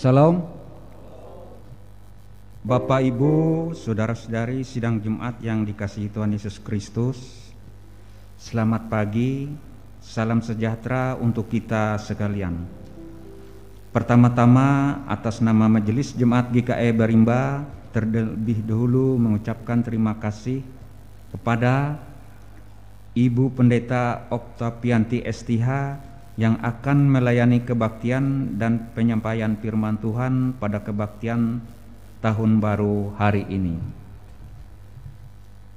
Salam. Bapak, Ibu, saudara-saudari sidang Jumat yang dikasihi Tuhan Yesus Kristus, selamat pagi, salam sejahtera untuk kita sekalian. Pertama-tama atas nama Majelis Jemaat GKI Barimba, terlebih dahulu mengucapkan terima kasih kepada Ibu Pendeta Oktapianti STH yang akan melayani kebaktian dan penyampaian firman Tuhan pada kebaktian tahun baru hari ini.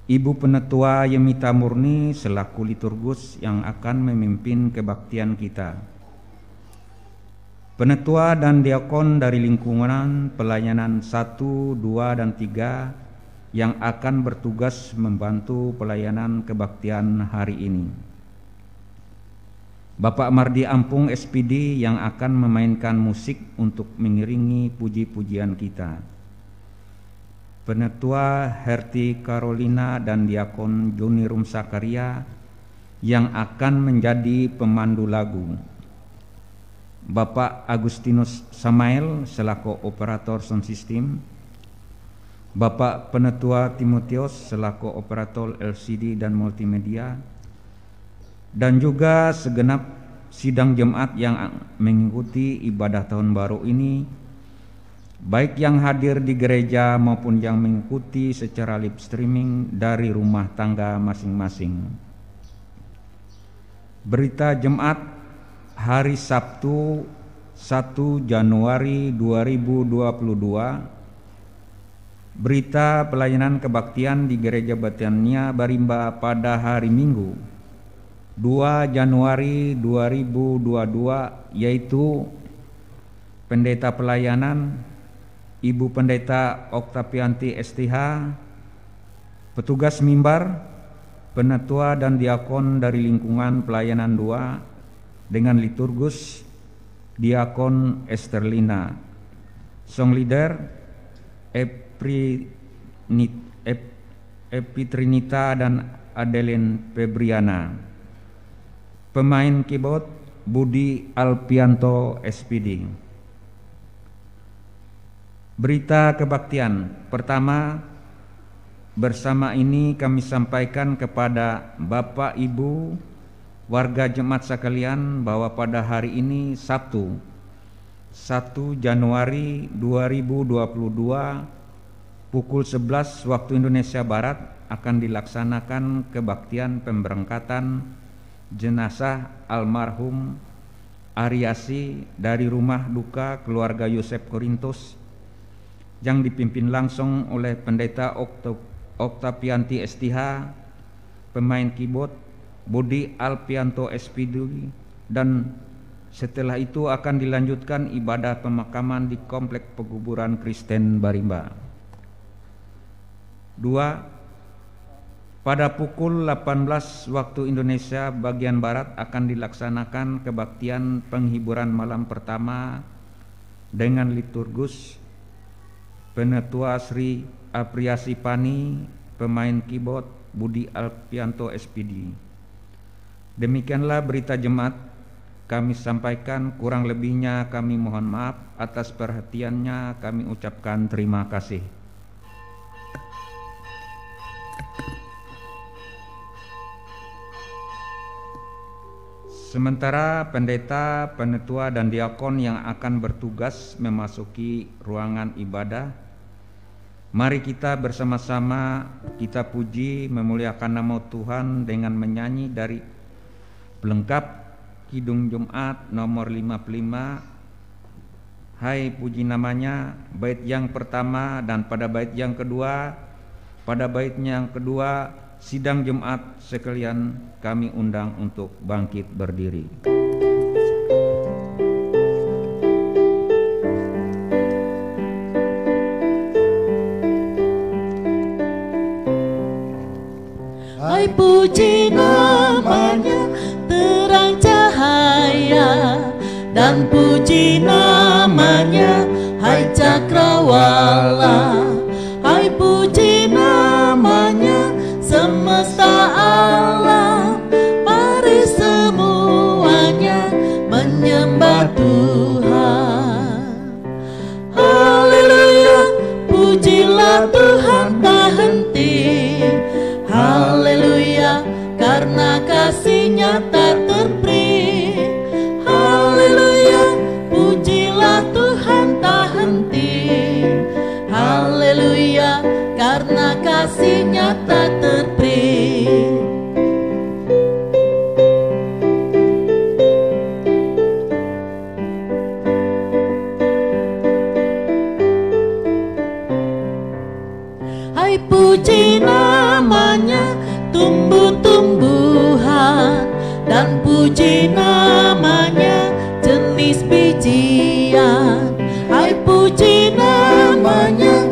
Ibu Penetua Yemita Murni selaku liturgus yang akan memimpin kebaktian kita. Penetua dan diakon dari lingkungan pelayanan 1, 2, dan 3 yang akan bertugas membantu pelayanan kebaktian hari ini. Bapak Mardi Ampung SPD yang akan memainkan musik untuk mengiringi puji-pujian kita. Penetua Herti Carolina dan diakon Joni Rumsakaria yang akan menjadi pemandu lagu. Bapak Agustinus Samael selaku operator sound system, Bapak Penetua Timotius selaku operator LCD dan multimedia, dan juga segenap sidang jemaat yang mengikuti ibadah tahun baru ini, baik yang hadir di gereja maupun yang mengikuti secara live streaming dari rumah tangga masing-masing. Berita jemaat hari Sabtu 1 Januari 2022. Berita pelayanan kebaktian di Gereja Betania Barimba pada hari Minggu 2 Januari 2022, yaitu Pendeta Pelayanan Ibu Pendeta Oktapianti STH, petugas mimbar, penetua dan diakon dari lingkungan pelayanan 2 dengan liturgus diakon Esterlina, song leader Epitrinita dan Adeline Febriana, pemain keyboard Budi Alpianto SPD. Berita kebaktian pertama, bersama ini kami sampaikan kepada Bapak Ibu warga jemaat sekalian bahwa pada hari ini Sabtu 1 Januari 2022 pukul 11 waktu Indonesia Barat akan dilaksanakan kebaktian pemberangkatan jenazah almarhum Ariasi dari rumah duka keluarga Yosef Korintus yang dipimpin langsung oleh Pendeta Oktapianti STH, pemain keyboard Budi Alpianto SPD, dan setelah itu akan dilanjutkan ibadah pemakaman di Komplek Pekuburan Kristen Barimba. 2. Pada pukul 18 waktu Indonesia bagian Barat akan dilaksanakan kebaktian penghiburan malam pertama dengan liturgus Penetua Sri Apriasi Pani, pemain keyboard Budi Alpianto SPD. Demikianlah berita jemaat kami sampaikan, kurang lebihnya kami mohon maaf. Atas perhatiannya kami ucapkan terima kasih. Sementara pendeta, penetua dan diakon yang akan bertugas memasuki ruangan ibadah, mari kita bersama-sama kita puji memuliakan nama Tuhan dengan menyanyi dari pelengkap Kidung Jumat nomor 55, Hai puji namanya, bait yang pertama, dan pada bait yang kedua, pada baitnya yang kedua, sidang Jumat sekalian kami undang untuk bangkit berdiri. Hai puji namanya, terang cahaya, dan puji namanya, hai cakrawala. Hai puji namanya, semesta alam, mari semuanya menyembah Tuhan. pujilah Tuhan tak henti. Haleluya, karena kasih-Nya tak terperi. Haleluya, pujilah Tuhan tak henti. Haleluya, karena kasih-Nya tak terperi. Hai puji namanya tumbuh-tumbuhan, dan puji namanya jenis bijian. Hai puji namanya,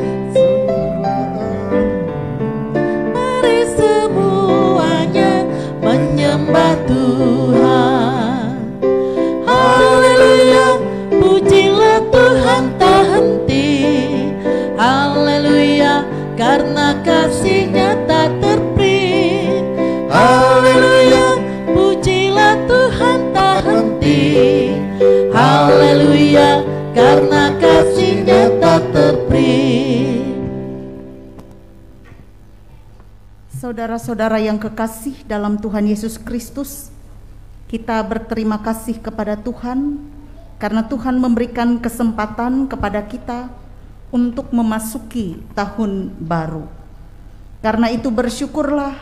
mari semuanya menyembah Tuhan. Haleluya, pujilah Tuhan tak henti. Haleluya, karena kasih-Nya tak terperi. Haleluya, pujilah Tuhan tak henti. Haleluya, karena kasih-Nya tak terperi. Saudara-saudara yang kekasih dalam Tuhan Yesus Kristus, kita berterima kasih kepada Tuhan karena Tuhan memberikan kesempatan kepada kita untuk memasuki tahun baru. Karena itu bersyukurlah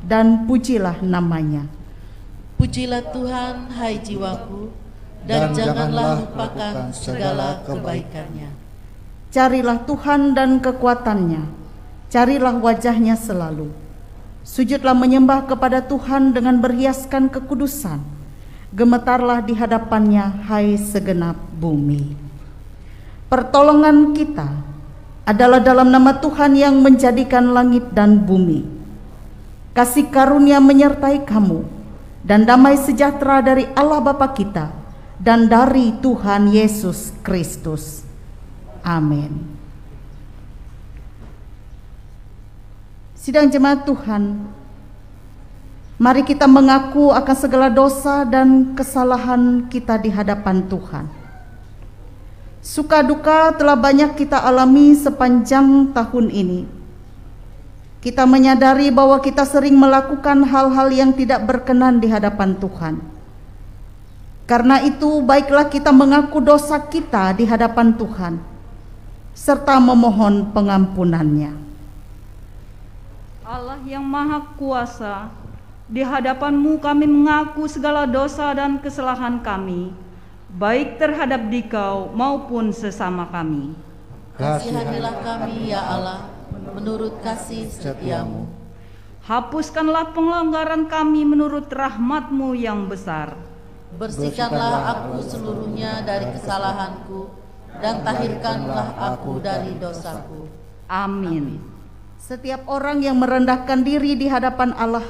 dan pujilah namanya. Pujilah Tuhan, hai jiwaku, dan janganlah lupakan segala kebaikan-Nya. Carilah Tuhan dan kekuatan-Nya, carilah wajah-Nya selalu. Sujudlah menyembah kepada Tuhan dengan berhiaskan kekudusan. Gemetarlah di hadapan-Nya, hai segenap bumi. Pertolongan kita adalah dalam nama Tuhan yang menjadikan langit dan bumi. Kasih karunia menyertai kamu, dan damai sejahtera dari Allah Bapa kita dan dari Tuhan Yesus Kristus. Amin. Sidang jemaat Tuhan, mari kita mengaku akan segala dosa dan kesalahan kita di hadapan Tuhan. Suka duka telah banyak kita alami sepanjang tahun ini. Kita menyadari bahwa kita sering melakukan hal-hal yang tidak berkenan di hadapan Tuhan. Karena itu, baiklah kita mengaku dosa kita di hadapan Tuhan, serta memohon pengampunan-Nya. Allah yang Maha Kuasa, di hadapan-Mu kami mengaku segala dosa dan kesalahan kami, baik terhadap Dikau maupun sesama kami. Kasihanilah kami ya Allah, menurut kasih setia-Mu. Hapuskanlah pelanggaran kami menurut rahmat-Mu yang besar. Bersihkanlah aku seluruhnya dari kesalahanku, dan tahirkanlah aku dari dosaku. Amin. Setiap orang yang merendahkan diri di hadapan Allah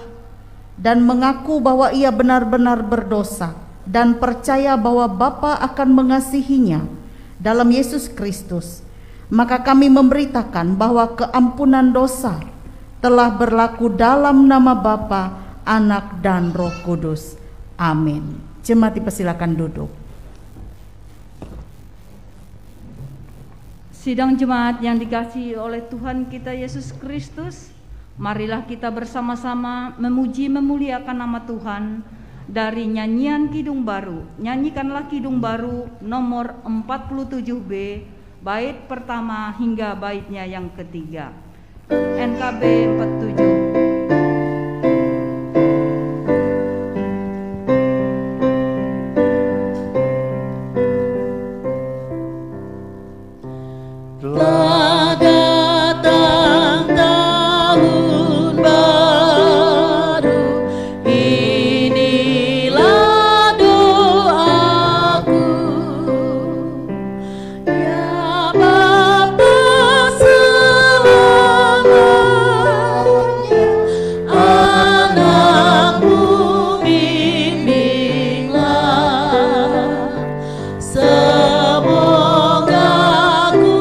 dan mengaku bahwa ia benar-benar berdosa dan percaya bahwa Bapa akan mengasihinya dalam Yesus Kristus, maka kami memberitakan bahwa keampunan dosa telah berlaku dalam nama Bapa, Anak, dan Roh Kudus. Amin. Jemaat dipersilakan duduk. Sidang jemaat yang dikasihi oleh Tuhan kita Yesus Kristus, marilah kita bersama-sama memuji memuliakan nama Tuhan dari nyanyian Kidung Baru. Nyanyikanlah Kidung Baru nomor 47B, bait pertama hingga baitnya yang ketiga. NKB 47. Semoga ku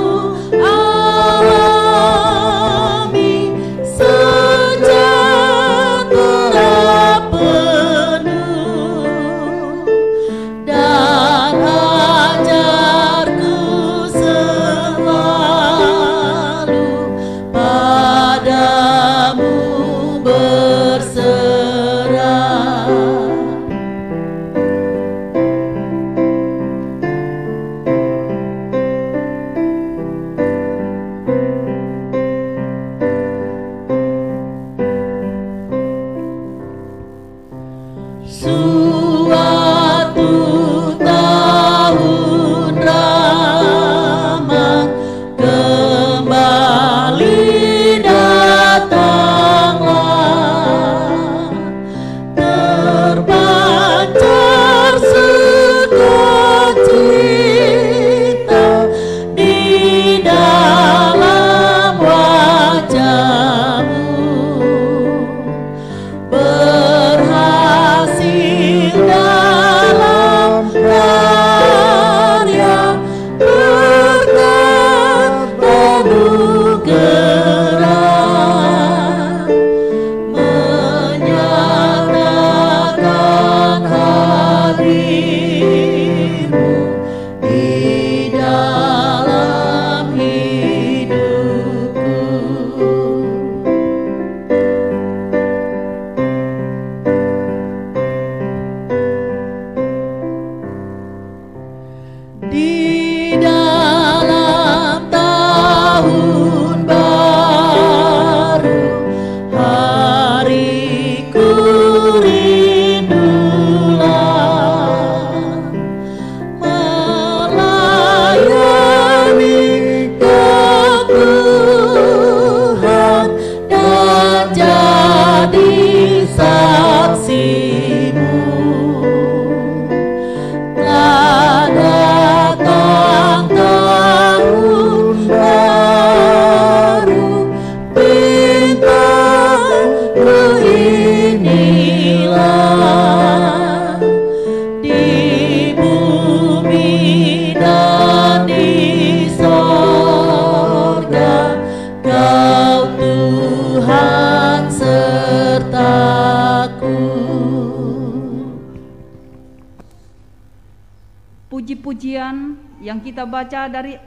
pujian yang kita baca dari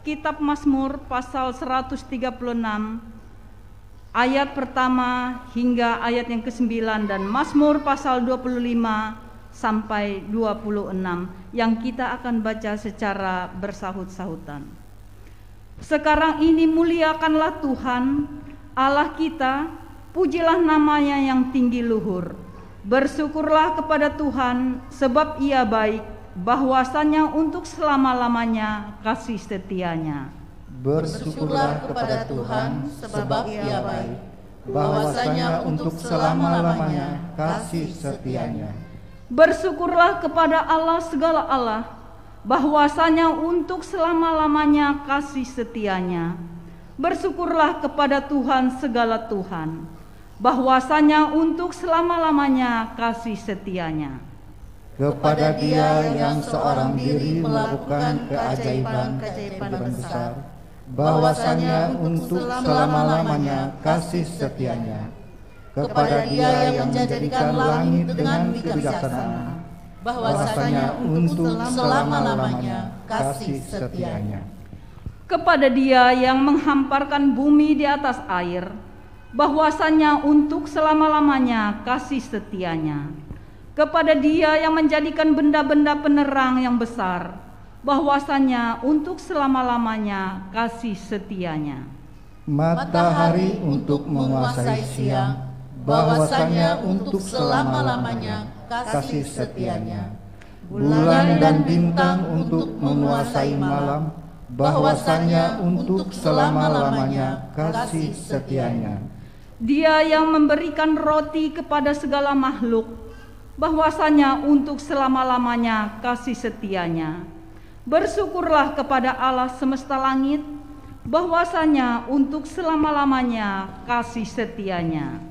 Kitab Mazmur pasal 136 ayat pertama hingga ayat yang ke-9 dan Mazmur pasal 25 sampai 26 yang kita akan baca secara bersahut-sahutan. Sekarang ini muliakanlah Tuhan Allah kita, pujilah namanya yang tinggi luhur. Bersyukurlah kepada Tuhan sebab Ia baik, bahwasanya untuk selama-lamanya kasih setianya. Bersyukurlah kepada Tuhan sebab Ia baik, bahwasanya untuk selama-lamanya kasih setianya. Bersyukurlah kepada Allah segala Allah, bahwasanya untuk selama-lamanya kasih setianya. Bersyukurlah kepada Tuhan segala Tuhan, bahwasanya untuk selama-lamanya kasih setianya. Kepada Dia yang seorang diri melakukan keajaiban-keajaiban besar, bahwasanya untuk selama-lamanya kasih setianya. Kepada Dia yang menjadikan langit dengan kebijaksanaan, bahwasanya untuk selama-lamanya kasih setianya. Kepada Dia yang menghamparkan bumi di atas air, bahwasanya untuk selama-lamanya kasih setianya. Kepada Dia yang menjadikan benda-benda penerang yang besar, bahwasanya untuk selama-lamanya kasih setianya. Matahari untuk menguasai siang, bahwasanya untuk selama-lamanya kasih setianya. Bulan dan bintang untuk menguasai malam, bahwasanya untuk selama-lamanya kasih setianya. Dia yang memberikan roti kepada segala makhluk, bahwasanya untuk selama-lamanya kasih setianya. Bersyukurlah kepada Allah semesta langit, bahwasanya untuk selama-lamanya kasih setianya.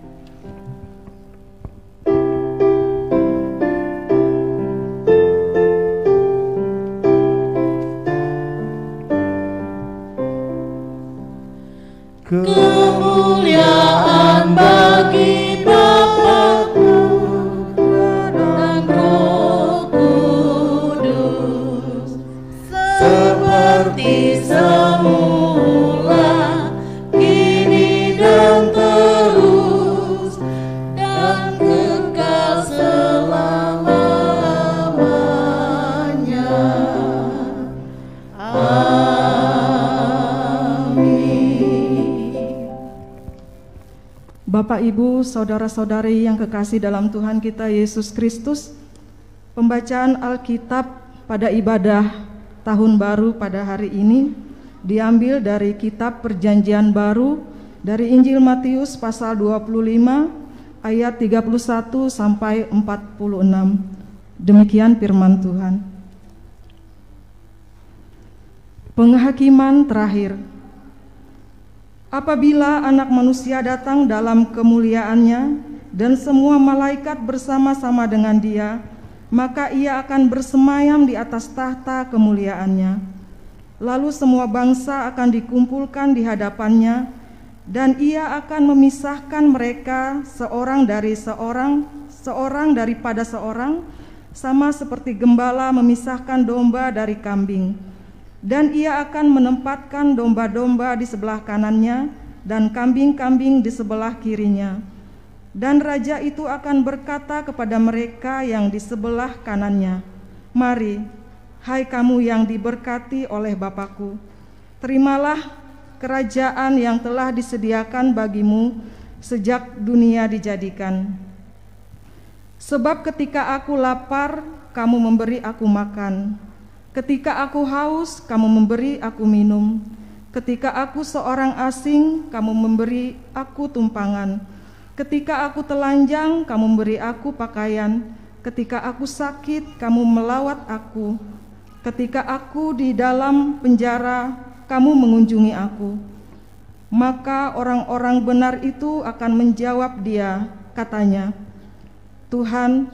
Kemuliaan bagi Bapa-Ku dan Roh Kudus, seperti semula, kini dan terus, dan kekal selama-lamanya. Bapak, Ibu, saudara-saudari yang kekasih dalam Tuhan kita Yesus Kristus, pembacaan Alkitab pada ibadah Tahun Baru pada hari ini diambil dari Kitab Perjanjian Baru dari Injil Matius pasal 25 ayat 31 sampai 46. Demikian firman Tuhan. Penghakiman terakhir. Apabila Anak Manusia datang dalam kemuliaannya dan semua malaikat bersama-sama dengan Dia, maka Ia akan bersemayam di atas tahta kemuliaannya. Lalu semua bangsa akan dikumpulkan di hadapannya, dan Ia akan memisahkan mereka seorang dari seorang, seorang daripada seorang, sama seperti gembala memisahkan domba dari kambing. Dan Ia akan menempatkan domba-domba di sebelah kanannya dan kambing-kambing di sebelah kirinya. Dan Raja itu akan berkata kepada mereka yang di sebelah kanannya, "Mari, hai kamu yang diberkati oleh Bapa-Ku, terimalah kerajaan yang telah disediakan bagimu sejak dunia dijadikan. Sebab ketika aku lapar, kamu memberi aku makan. Ketika aku haus, kamu memberi aku minum. Ketika aku seorang asing, kamu memberi aku tumpangan. Ketika aku telanjang, kamu memberi aku pakaian. Ketika aku sakit, kamu melawat aku. Ketika aku di dalam penjara, kamu mengunjungi aku." Maka orang-orang benar itu akan menjawab Dia, katanya, "Tuhan,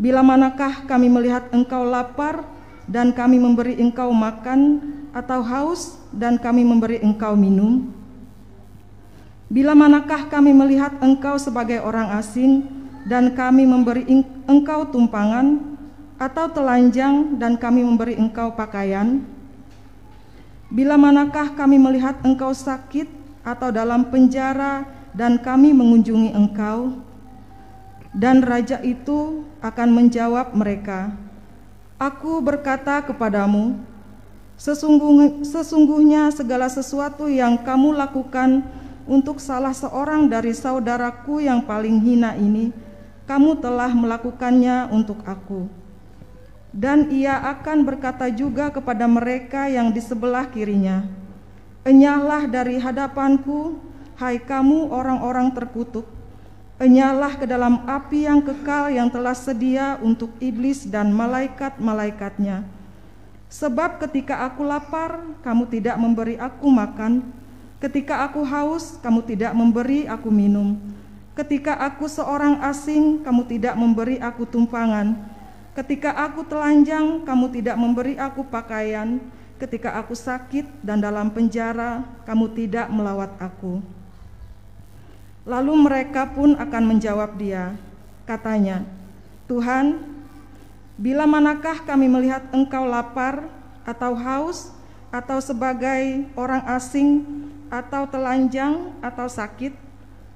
bila manakah kami melihat Engkau lapar dan kami memberi Engkau makan, atau haus dan kami memberi Engkau minum? Bila manakah kami melihat Engkau sebagai orang asing dan kami memberi Engkau tumpangan, atau telanjang dan kami memberi engkau pakaian? Bila manakah kami melihat engkau sakit atau dalam penjara dan kami mengunjungi engkau?" Dan raja itu akan menjawab mereka, "Aku berkata kepadamu, sesungguhnya segala sesuatu yang kamu lakukan untuk salah seorang dari saudaraku yang paling hina ini, kamu telah melakukannya untuk aku." Dan ia akan berkata juga kepada mereka yang di sebelah kirinya, "Enyahlah dari hadapanku, hai kamu orang-orang terkutuk, enyahlah ke dalam api yang kekal yang telah sedia untuk iblis dan malaikat-malaikatnya. Sebab ketika aku lapar, kamu tidak memberi aku makan. Ketika aku haus, kamu tidak memberi aku minum. Ketika aku seorang asing, kamu tidak memberi aku tumpangan. Ketika aku telanjang, kamu tidak memberi aku pakaian. Ketika aku sakit dan dalam penjara, kamu tidak melawat aku." Lalu mereka pun akan menjawab dia, katanya, "Tuhan, bila manakah kami melihat engkau lapar atau haus atau sebagai orang asing atau telanjang atau sakit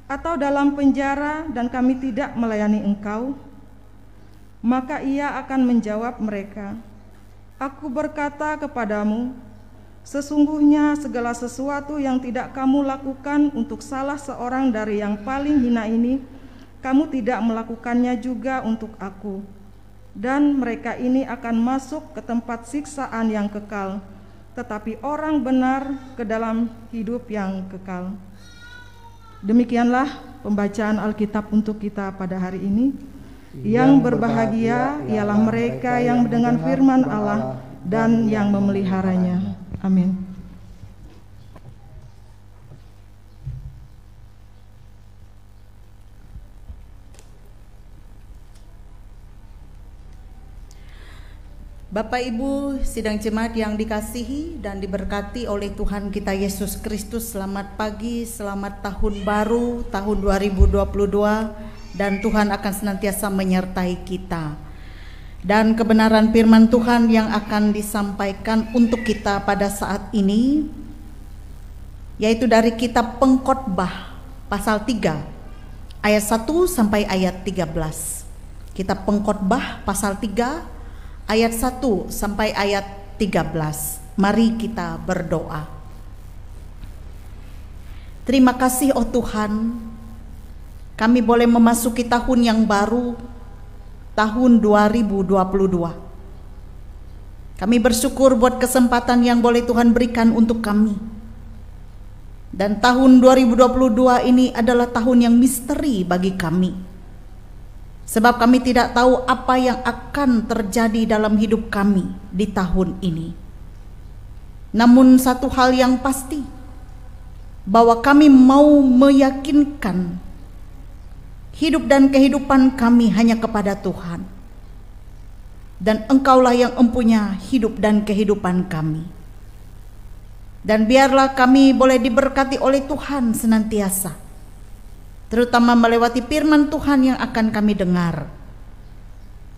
atau dalam penjara dan kami tidak melayani engkau?" Maka ia akan menjawab mereka, "Aku berkata kepadamu, sesungguhnya segala sesuatu yang tidak kamu lakukan untuk salah seorang dari yang paling hina ini, kamu tidak melakukannya juga untuk aku." Dan mereka ini akan masuk ke tempat siksaan yang kekal, tetapi orang benar ke dalam hidup yang kekal. Demikianlah pembacaan Alkitab untuk kita pada hari ini. Yang berbahagia ialah mereka yang mendengar firman Allah dan yang memeliharanya. Amin. Bapak Ibu sidang jemaat yang dikasihi dan diberkati oleh Tuhan kita Yesus Kristus, selamat pagi, selamat tahun baru, tahun 2022, dan Tuhan akan senantiasa menyertai kita. Dan kebenaran firman Tuhan yang akan disampaikan untuk kita pada saat ini, yaitu dari kitab Pengkhotbah pasal 3 ayat 1 sampai ayat 13. Kitab Pengkhotbah pasal 3 ayat 1 sampai ayat 13. Mari kita berdoa. Terima kasih oh Tuhan, kami boleh memasuki tahun yang baru, tahun 2022. Kami bersyukur buat kesempatan yang boleh Tuhan berikan untuk kami. Dan tahun 2022 ini adalah tahun yang misteri bagi kami. Sebab kami tidak tahu apa yang akan terjadi dalam hidup kami di tahun ini. Namun satu hal yang pasti, bahwa kami mau meyakinkan hidup dan kehidupan kami hanya kepada Tuhan. Dan Engkaulah yang empunya hidup dan kehidupan kami. Dan biarlah kami boleh diberkati oleh Tuhan senantiasa, terutama melewati firman Tuhan yang akan kami dengar.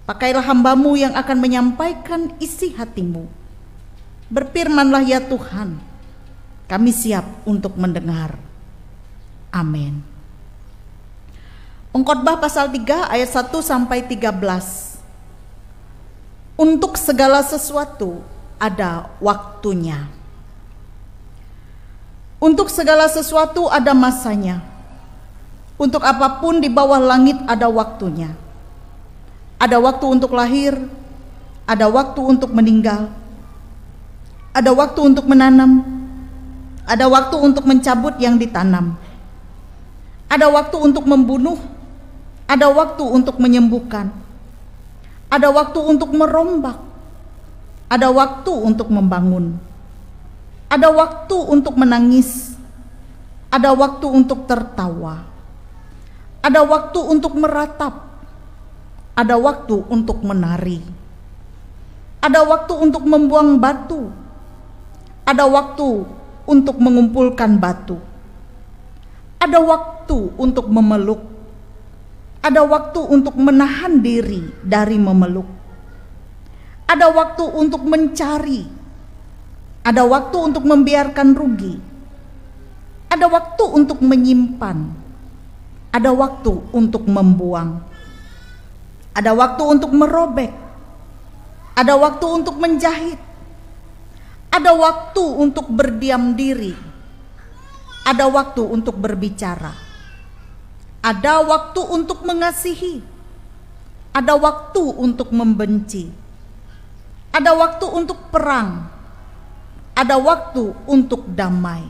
Pakailah hamba-Mu yang akan menyampaikan isi hati-Mu. Berfirmanlah ya Tuhan, kami siap untuk mendengar. Amin. Pengkhotbah pasal 3 ayat 1 sampai 13. Untuk segala sesuatu ada waktunya. Untuk segala sesuatu ada masanya. Untuk apapun di bawah langit ada waktunya. Ada waktu untuk lahir, ada waktu untuk meninggal, ada waktu untuk menanam, ada waktu untuk mencabut yang ditanam, ada waktu untuk membunuh, ada waktu untuk menyembuhkan, ada waktu untuk merombak, ada waktu untuk membangun, ada waktu untuk menangis, ada waktu untuk tertawa, ada waktu untuk meratap, ada waktu untuk menari, ada waktu untuk membuang batu, ada waktu untuk mengumpulkan batu, ada waktu untuk memeluk, ada waktu untuk menahan diri dari memeluk, ada waktu untuk mencari, ada waktu untuk membiarkan rugi, ada waktu untuk menyimpan, ada waktu untuk membuang, ada waktu untuk merobek, ada waktu untuk menjahit, ada waktu untuk berdiam diri, ada waktu untuk berbicara, ada waktu untuk mengasihi, ada waktu untuk membenci, ada waktu untuk perang, ada waktu untuk damai.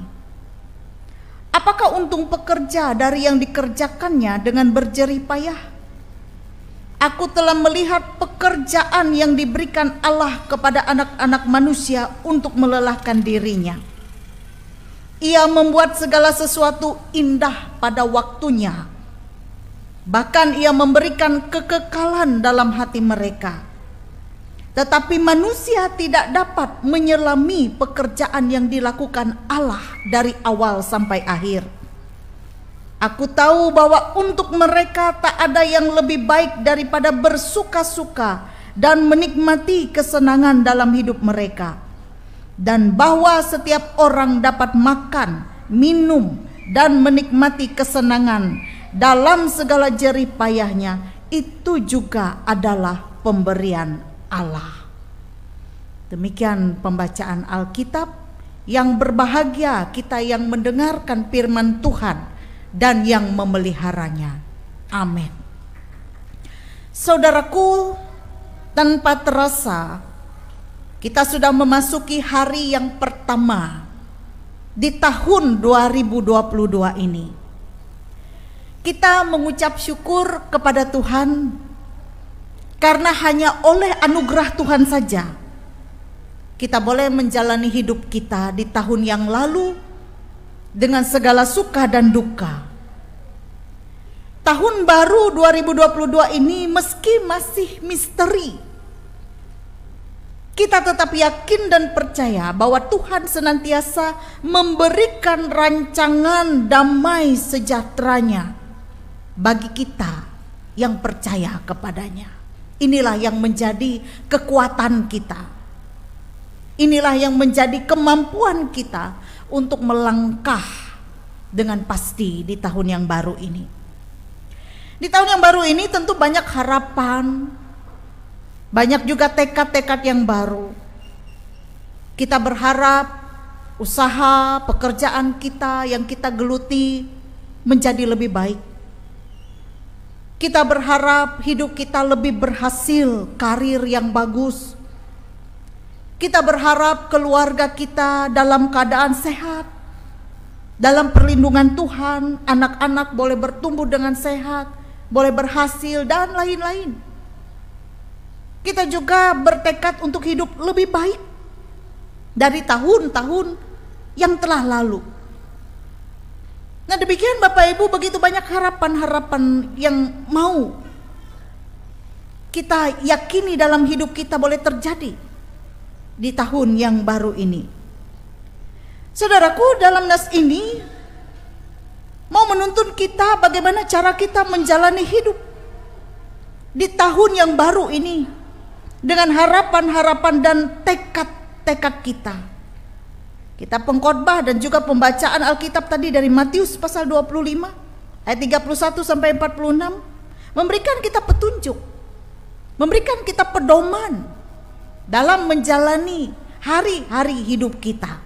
Apakah untung pekerja dari yang dikerjakannya dengan berjerih payah? Aku telah melihat pekerjaan yang diberikan Allah kepada anak-anak manusia untuk melelahkan dirinya. Ia membuat segala sesuatu indah pada waktunya. Bahkan ia memberikan kekekalan dalam hati mereka. Tetapi manusia tidak dapat menyelami pekerjaan yang dilakukan Allah dari awal sampai akhir. Aku tahu bahwa untuk mereka tak ada yang lebih baik daripada bersuka-suka dan menikmati kesenangan dalam hidup mereka. Dan bahwa setiap orang dapat makan, minum, dan menikmati kesenangan dalam segala jerih payahnya, itu juga adalah pemberian Allah. Demikian pembacaan Alkitab. Yang berbahagia kita yang mendengarkan firman Tuhan dan yang memeliharanya. Amin. Saudaraku, tanpa terasa kita sudah memasuki hari yang pertama di tahun 2022 ini. Kita mengucap syukur kepada Tuhan karena hanya oleh anugerah Tuhan saja kita boleh menjalani hidup kita di tahun yang lalu dengan segala suka dan duka. Tahun baru 2022 ini meski masih misteri, kita tetap yakin dan percaya bahwa Tuhan senantiasa memberikan rancangan damai sejahteranya bagi kita yang percaya kepadanya. Inilah yang menjadi kekuatan kita. Inilah yang menjadi kemampuan kita untuk melangkah dengan pasti di tahun yang baru ini. Di tahun yang baru ini tentu banyak harapan, banyak juga tekad-tekad yang baru. Kita berharap usaha, pekerjaan kita yang kita geluti menjadi lebih baik. Kita berharap hidup kita lebih berhasil, karir yang bagus. Kita berharap keluarga kita dalam keadaan sehat, dalam perlindungan Tuhan, anak-anak boleh bertumbuh dengan sehat, boleh berhasil, dan lain-lain. Kita juga bertekad untuk hidup lebih baik dari tahun-tahun yang telah lalu. Nah, demikian Bapak Ibu, begitu banyak harapan-harapan yang mau kita yakini dalam hidup kita boleh terjadi di tahun yang baru ini. Saudaraku, dalam nas ini mau menuntun kita bagaimana cara kita menjalani hidup di tahun yang baru ini dengan harapan-harapan dan tekad-tekad kita. Kitab Pengkhotbah dan juga pembacaan Alkitab tadi dari Matius pasal 25 ayat 31 sampai 46 memberikan kita petunjuk, memberikan kita pedoman dalam menjalani hari-hari hidup kita.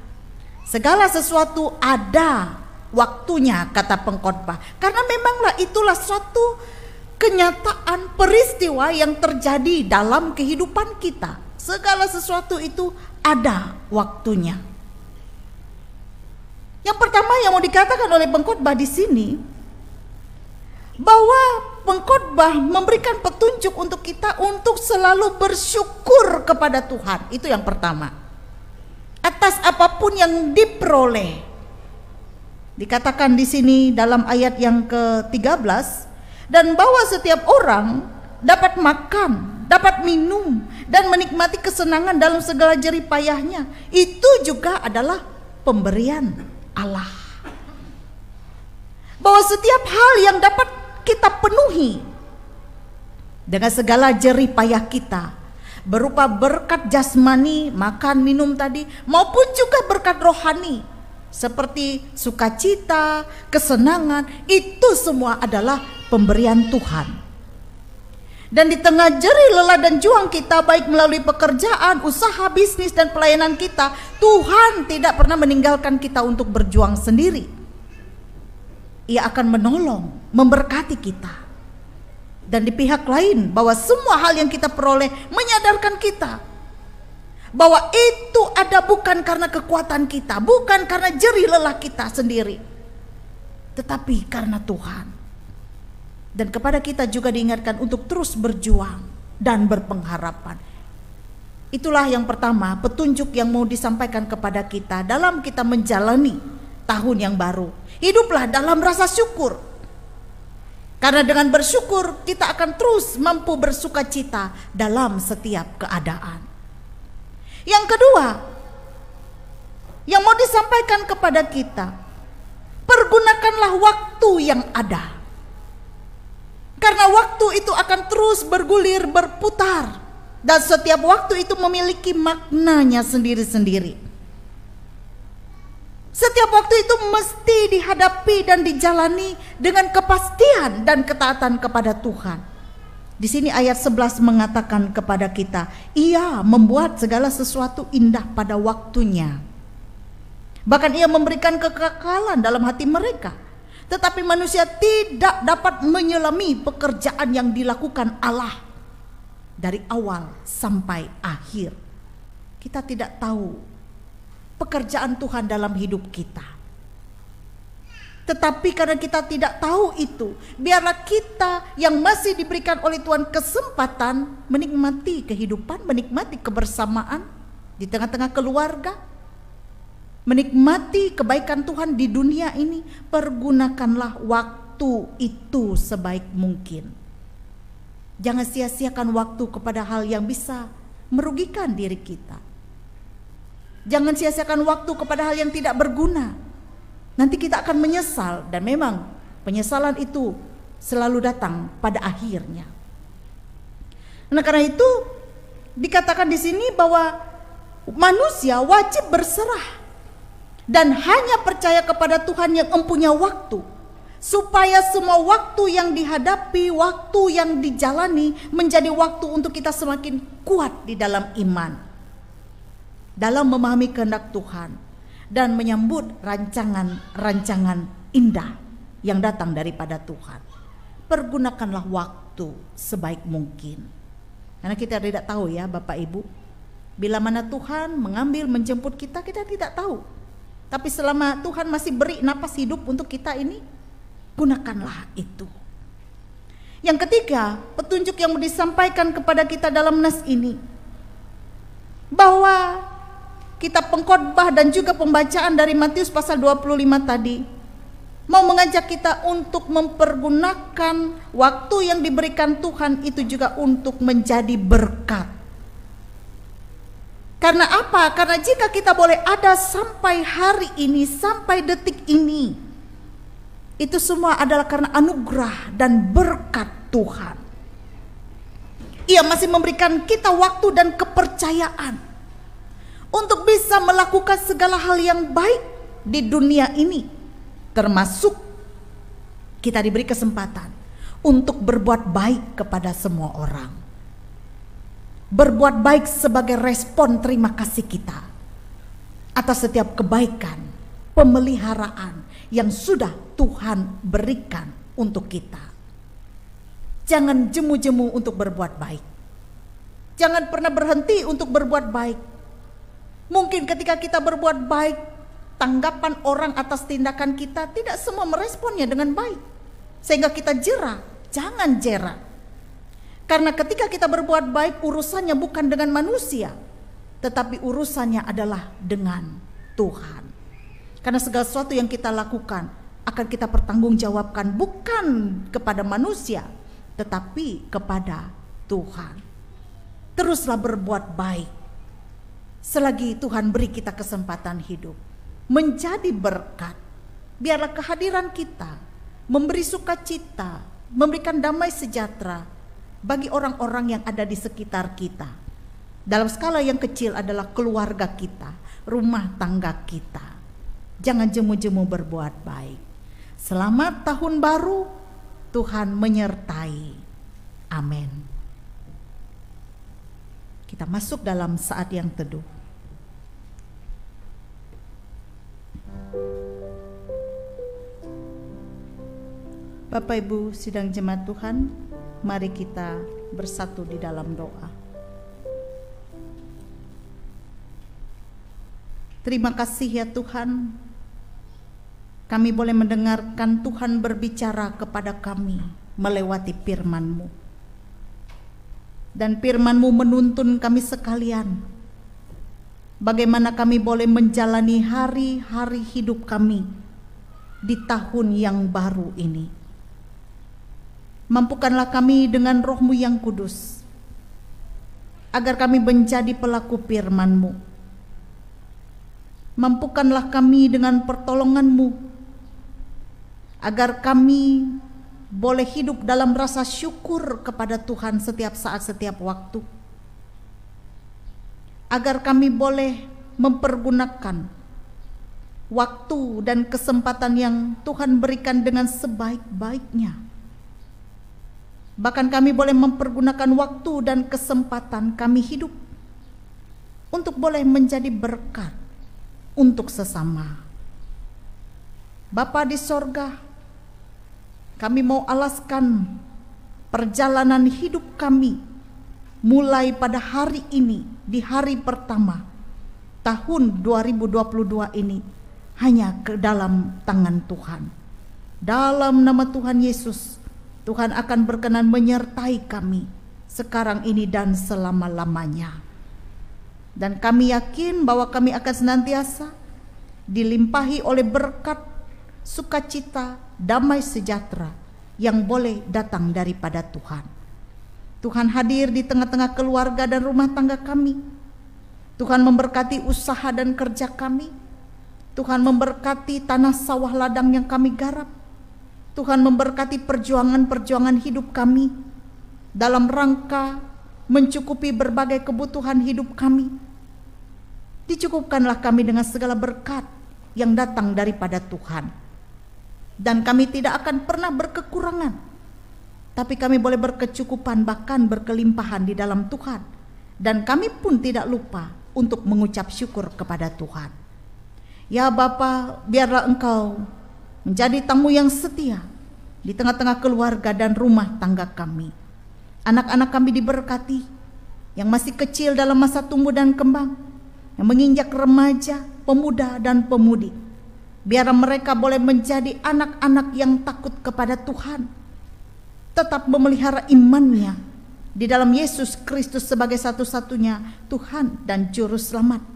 Segala sesuatu ada waktunya, kata Pengkhotbah, karena memanglah itulah suatu kenyataan peristiwa yang terjadi dalam kehidupan kita. Segala sesuatu itu ada waktunya. Yang pertama yang mau dikatakan oleh Pengkhotbah di sini, bahwa Pengkhotbah memberikan petunjuk untuk kita untuk selalu bersyukur kepada Tuhan. Itu yang pertama. Atas apapun yang diperoleh. Dikatakan di sini dalam ayat yang ke-13, dan bahwa setiap orang dapat makan, dapat minum, dan menikmati kesenangan dalam segala jerih payahnya. Itu juga adalah pemberian Allah. Bahwa setiap hal yang dapat kita penuhi dengan segala jerih payah kita, berupa berkat jasmani, makan, minum tadi, maupun juga berkat rohani seperti sukacita, kesenangan, itu semua adalah pemberian Tuhan. Dan di tengah jerih lelah dan juang kita, baik melalui pekerjaan, usaha, bisnis, dan pelayanan kita, Tuhan tidak pernah meninggalkan kita untuk berjuang sendiri. Ia akan menolong, memberkati kita. Dan di pihak lain, bahwa semua hal yang kita peroleh menyadarkan kita bahwa itu ada bukan karena kekuatan kita, bukan karena jerih lelah kita sendiri, tetapi karena Tuhan. Dan kepada kita juga diingatkan untuk terus berjuang dan berpengharapan. Itulah yang pertama, petunjuk yang mau disampaikan kepada kita dalam kita menjalani tahun yang baru. Hiduplah dalam rasa syukur. Karena dengan bersyukur kita akan terus mampu bersukacita dalam setiap keadaan. Yang kedua, yang mau disampaikan kepada kita, pergunakanlah waktu yang ada. Karena waktu itu akan terus bergulir, berputar. Dan setiap waktu itu memiliki maknanya sendiri-sendiri. Setiap waktu itu mesti dihadapi dan dijalani dengan kepastian dan ketaatan kepada Tuhan. Di sini ayat 11 mengatakan kepada kita, Ia membuat segala sesuatu indah pada waktunya. Bahkan Ia memberikan kekekalan dalam hati mereka. Tetapi manusia tidak dapat menyelami pekerjaan yang dilakukan Allah dari awal sampai akhir. Kita tidak tahu pekerjaan Tuhan dalam hidup kita. Tetapi karena kita tidak tahu itu, biarlah kita yang masih diberikan oleh Tuhan kesempatan menikmati kehidupan, menikmati kebersamaan di tengah-tengah keluarga, menikmati kebaikan Tuhan di dunia ini. Pergunakanlah waktu itu sebaik mungkin. Jangan sia-siakan waktu kepada hal yang bisa merugikan diri kita. Jangan sia-siakan waktu kepada hal yang tidak berguna. Nanti kita akan menyesal, dan memang penyesalan itu selalu datang pada akhirnya. Nah, karena itu dikatakan di sini bahwa manusia wajib berserah dan hanya percaya kepada Tuhan yang mempunyai waktu, supaya semua waktu yang dihadapi, waktu yang dijalani menjadi waktu untuk kita semakin kuat di dalam iman, dalam memahami kehendak Tuhan dan menyambut rancangan-rancangan indah yang datang daripada Tuhan. Pergunakanlah waktu sebaik mungkin. Karena kita tidak tahu ya Bapak Ibu, bila mana Tuhan mengambil menjemput kita, kita tidak tahu. Tapi selama Tuhan masih beri napas hidup untuk kita ini, gunakanlah itu. Yang ketiga, petunjuk yang disampaikan kepada kita dalam nas ini, bahwa kitab pengkhotbah dan juga pembacaan dari Matius pasal 25 tadi mau mengajak kita untuk mempergunakan waktu yang diberikan Tuhan itu juga untuk menjadi berkat. Karena apa? Karena jika kita boleh ada sampai hari ini, sampai detik ini, itu semua adalah karena anugerah dan berkat Tuhan. Ia masih memberikan kita waktu dan kepercayaan untuk bisa melakukan segala hal yang baik di dunia ini. Termasuk kita diberi kesempatan untuk berbuat baik kepada semua orang. Berbuat baik sebagai respon terima kasih kita atas setiap kebaikan, pemeliharaan yang sudah Tuhan berikan untuk kita. Jangan jemu-jemu untuk berbuat baik. Jangan pernah berhenti untuk berbuat baik. Mungkin ketika kita berbuat baik, tanggapan orang atas tindakan kita tidak semua meresponnya dengan baik, sehingga kita jera. Jangan jera. Karena ketika kita berbuat baik, urusannya bukan dengan manusia, tetapi urusannya adalah dengan Tuhan. Karena segala sesuatu yang kita lakukan akan kita pertanggungjawabkan bukan kepada manusia, tetapi kepada Tuhan. Teruslah berbuat baik selagi Tuhan beri kita kesempatan hidup, menjadi berkat. Biarlah kehadiran kita memberi sukacita, memberikan damai sejahtera bagi orang-orang yang ada di sekitar kita. Dalam skala yang kecil adalah keluarga kita, rumah tangga kita. Jangan jemu-jemu berbuat baik. Selamat tahun baru, Tuhan menyertai. Amin. Kita masuk dalam saat yang teduh. Bapak Ibu sidang jemaat Tuhan, mari kita bersatu di dalam doa. Terima kasih ya Tuhan, kami boleh mendengarkan Tuhan berbicara kepada kami melewati firman-Mu. Dan firman-Mu menuntun kami sekalian, bagaimana kami boleh menjalani hari-hari hidup kami di tahun yang baru ini. Mampukanlah kami dengan Roh-Mu yang kudus, agar kami menjadi pelaku firman-Mu. Mampukanlah kami dengan pertolongan-Mu, agar kami boleh hidup dalam rasa syukur kepada Tuhan setiap saat, setiap waktu. Agar kami boleh mempergunakan waktu dan kesempatan yang Tuhan berikan dengan sebaik-baiknya. Bahkan kami boleh mempergunakan waktu dan kesempatan kami hidup untuk boleh menjadi berkat untuk sesama. Bapa di sorga, kami mau alaskan perjalanan hidup kami mulai pada hari ini, di hari pertama tahun 2022 ini, hanya ke dalam tangan Tuhan. Dalam nama Tuhan Yesus, Tuhan akan berkenan menyertai kami sekarang ini dan selama-lamanya. Dan kami yakin bahwa kami akan senantiasa dilimpahi oleh berkat, sukacita, damai sejahtera yang boleh datang daripada Tuhan. Tuhan hadir di tengah-tengah keluarga dan rumah tangga kami. Tuhan memberkati usaha dan kerja kami. Tuhan memberkati tanah sawah ladang yang kami garap. Tuhan memberkati perjuangan-perjuangan hidup kami dalam rangka mencukupi berbagai kebutuhan hidup kami. Dicukupkanlah kami dengan segala berkat yang datang daripada Tuhan. Dan kami tidak akan pernah berkekurangan, tapi kami boleh berkecukupan, bahkan berkelimpahan di dalam Tuhan. Dan kami pun tidak lupa untuk mengucap syukur kepada Tuhan. Ya Bapa, biarlah Engkau menjadi tamu yang setia di tengah-tengah keluarga dan rumah tangga kami. Anak-anak kami diberkati, yang masih kecil dalam masa tumbuh dan kembang, yang menginjak remaja, pemuda dan pemudi. Biar mereka boleh menjadi anak-anak yang takut kepada Tuhan, tetap memelihara imannya di dalam Yesus Kristus sebagai satu-satunya Tuhan dan Juru Selamat.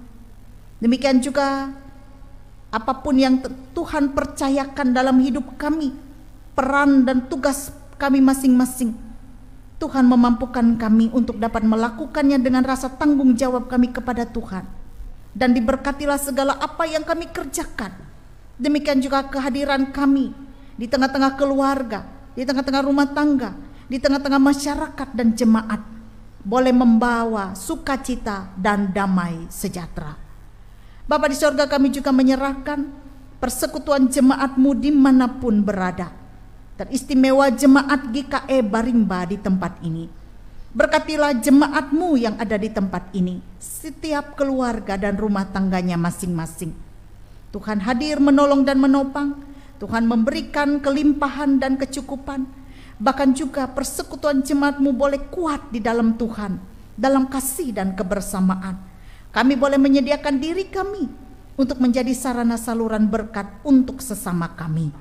Demikian juga apapun yang Tuhan percayakan dalam hidup kami, peran dan tugas kami masing-masing, Tuhan memampukan kami untuk dapat melakukannya dengan rasa tanggung jawab kami kepada Tuhan. Dan diberkatilah segala apa yang kami kerjakan. Demikian juga kehadiran kami di tengah-tengah keluarga, di tengah-tengah rumah tangga, di tengah-tengah masyarakat dan jemaat, boleh membawa sukacita dan damai sejahtera. Bapa di sorga, kami juga menyerahkan persekutuan jemaat-Mu dimanapun berada, dan istimewa jemaat GKE Barimba di tempat ini. Berkatilah jemaat-Mu yang ada di tempat ini, setiap keluarga dan rumah tangganya masing-masing. Tuhan hadir menolong dan menopang, Tuhan memberikan kelimpahan dan kecukupan. Bahkan juga persekutuan jemaat-Mu boleh kuat di dalam Tuhan, dalam kasih dan kebersamaan. Kami boleh menyediakan diri kami untuk menjadi sarana saluran berkat untuk sesama kami.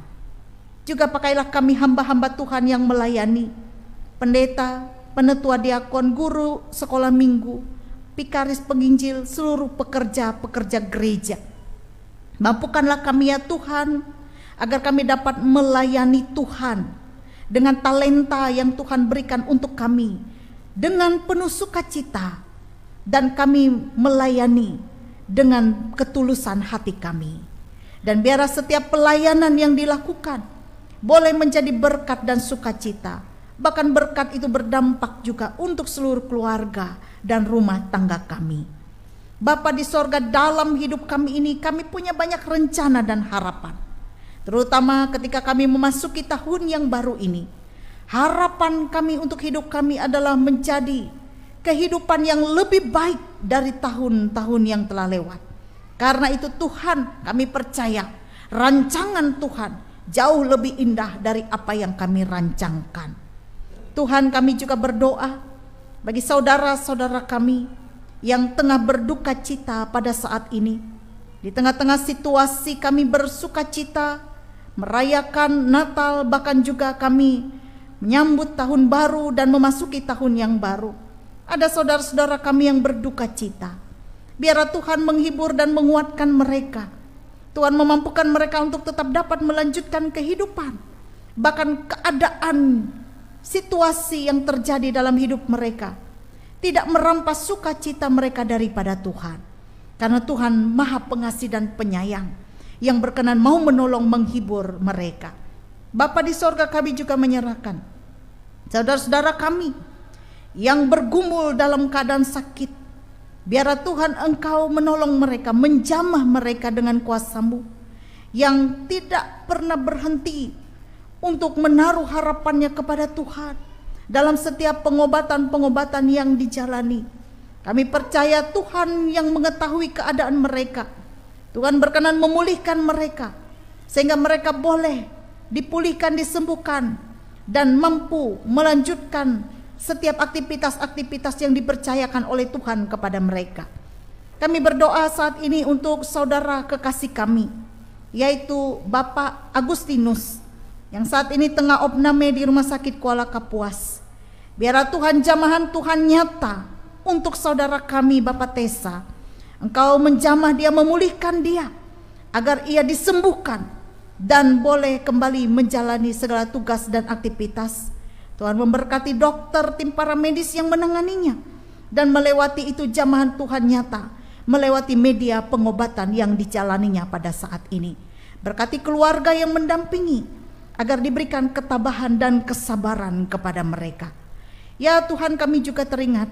Juga pakailah kami hamba-hamba Tuhan yang melayani, pendeta, penetua diakon, guru sekolah minggu, pikaris penginjil, seluruh pekerja-pekerja gereja. Mampukanlah kami ya Tuhan, agar kami dapat melayani Tuhan dengan talenta yang Tuhan berikan untuk kami, dengan penuh sukacita, dan kami melayani dengan ketulusan hati kami. Dan biarlah setiap pelayanan yang dilakukan boleh menjadi berkat dan sukacita Bahkan berkat itu berdampak juga untuk seluruh keluarga dan rumah tangga kami. Bapa di sorga, dalam hidup kami ini kami punya banyak rencana dan harapan. Terutama ketika kami memasuki tahun yang baru ini. Harapan kami untuk hidup kami adalah menjadi kehidupan yang lebih baik dari tahun-tahun yang telah lewat. Karena itu Tuhan, kami percaya rancangan Tuhan jauh lebih indah dari apa yang kami rancangkan. Tuhan, kami juga berdoa bagi saudara-saudara kami yang tengah berduka cita pada saat ini. Di tengah-tengah situasi kami bersuka cita merayakan Natal, bahkan juga kami menyambut tahun baru dan memasuki tahun yang baru. Ada saudara-saudara kami yang berduka cita. Biarlah Tuhan menghibur dan menguatkan mereka. Tuhan memampukan mereka untuk tetap dapat melanjutkan kehidupan. Bahkan keadaan situasi yang terjadi dalam hidup mereka tidak merampas sukacita mereka daripada Tuhan. Karena Tuhan Maha Pengasih dan Penyayang yang berkenan mau menolong menghibur mereka. Bapa di sorga, kami juga menyerahkan saudara-saudara kami yang bergumul dalam keadaan sakit. Biarlah Tuhan Engkau menolong mereka, menjamah mereka dengan kuasa-Mu yang tidak pernah berhenti untuk menaruh harapannya kepada Tuhan dalam setiap pengobatan-pengobatan yang dijalani. Kami percaya Tuhan yang mengetahui keadaan mereka. Tuhan berkenan memulihkan mereka sehingga mereka boleh dipulihkan, disembuhkan, dan mampu melanjutkan setiap aktivitas-aktivitas yang dipercayakan oleh Tuhan kepada mereka. Kami berdoa saat ini untuk saudara kekasih kami, yaitu Bapak Agustinus, yang saat ini tengah opname di Rumah Sakit Kuala Kapuas. Biarlah Tuhan, jamahan Tuhan nyata untuk saudara kami Bapak Tesa. Engkau menjamah dia, memulihkan dia, agar ia disembuhkan dan boleh kembali menjalani segala tugas dan aktivitas. Tuhan memberkati dokter, tim paramedis yang menanganinya, dan melewati itu jamahan Tuhan nyata, melewati media pengobatan yang dijalaninya pada saat ini. Berkati keluarga yang mendampingi, agar diberikan ketabahan dan kesabaran kepada mereka. Ya Tuhan, kami juga teringat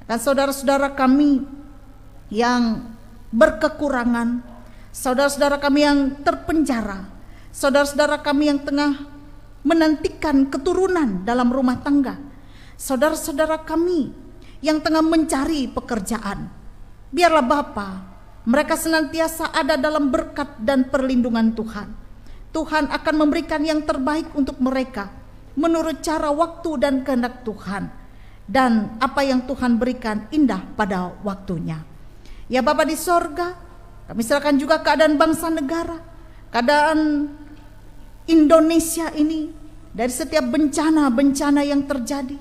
akan saudara-saudara kami yang berkekurangan, saudara-saudara kami yang terpenjara, saudara-saudara kami yang tengah menantikan keturunan dalam rumah tangga, saudara-saudara kami yang tengah mencari pekerjaan. Biarlah Bapa, mereka senantiasa ada dalam berkat dan perlindungan Tuhan. Tuhan akan memberikan yang terbaik untuk mereka menurut cara, waktu, dan kehendak Tuhan. Dan apa yang Tuhan berikan indah pada waktunya. Ya Bapa di sorga, kami serahkan juga keadaan bangsa negara, keadaan Indonesia ini dari setiap bencana-bencana yang terjadi,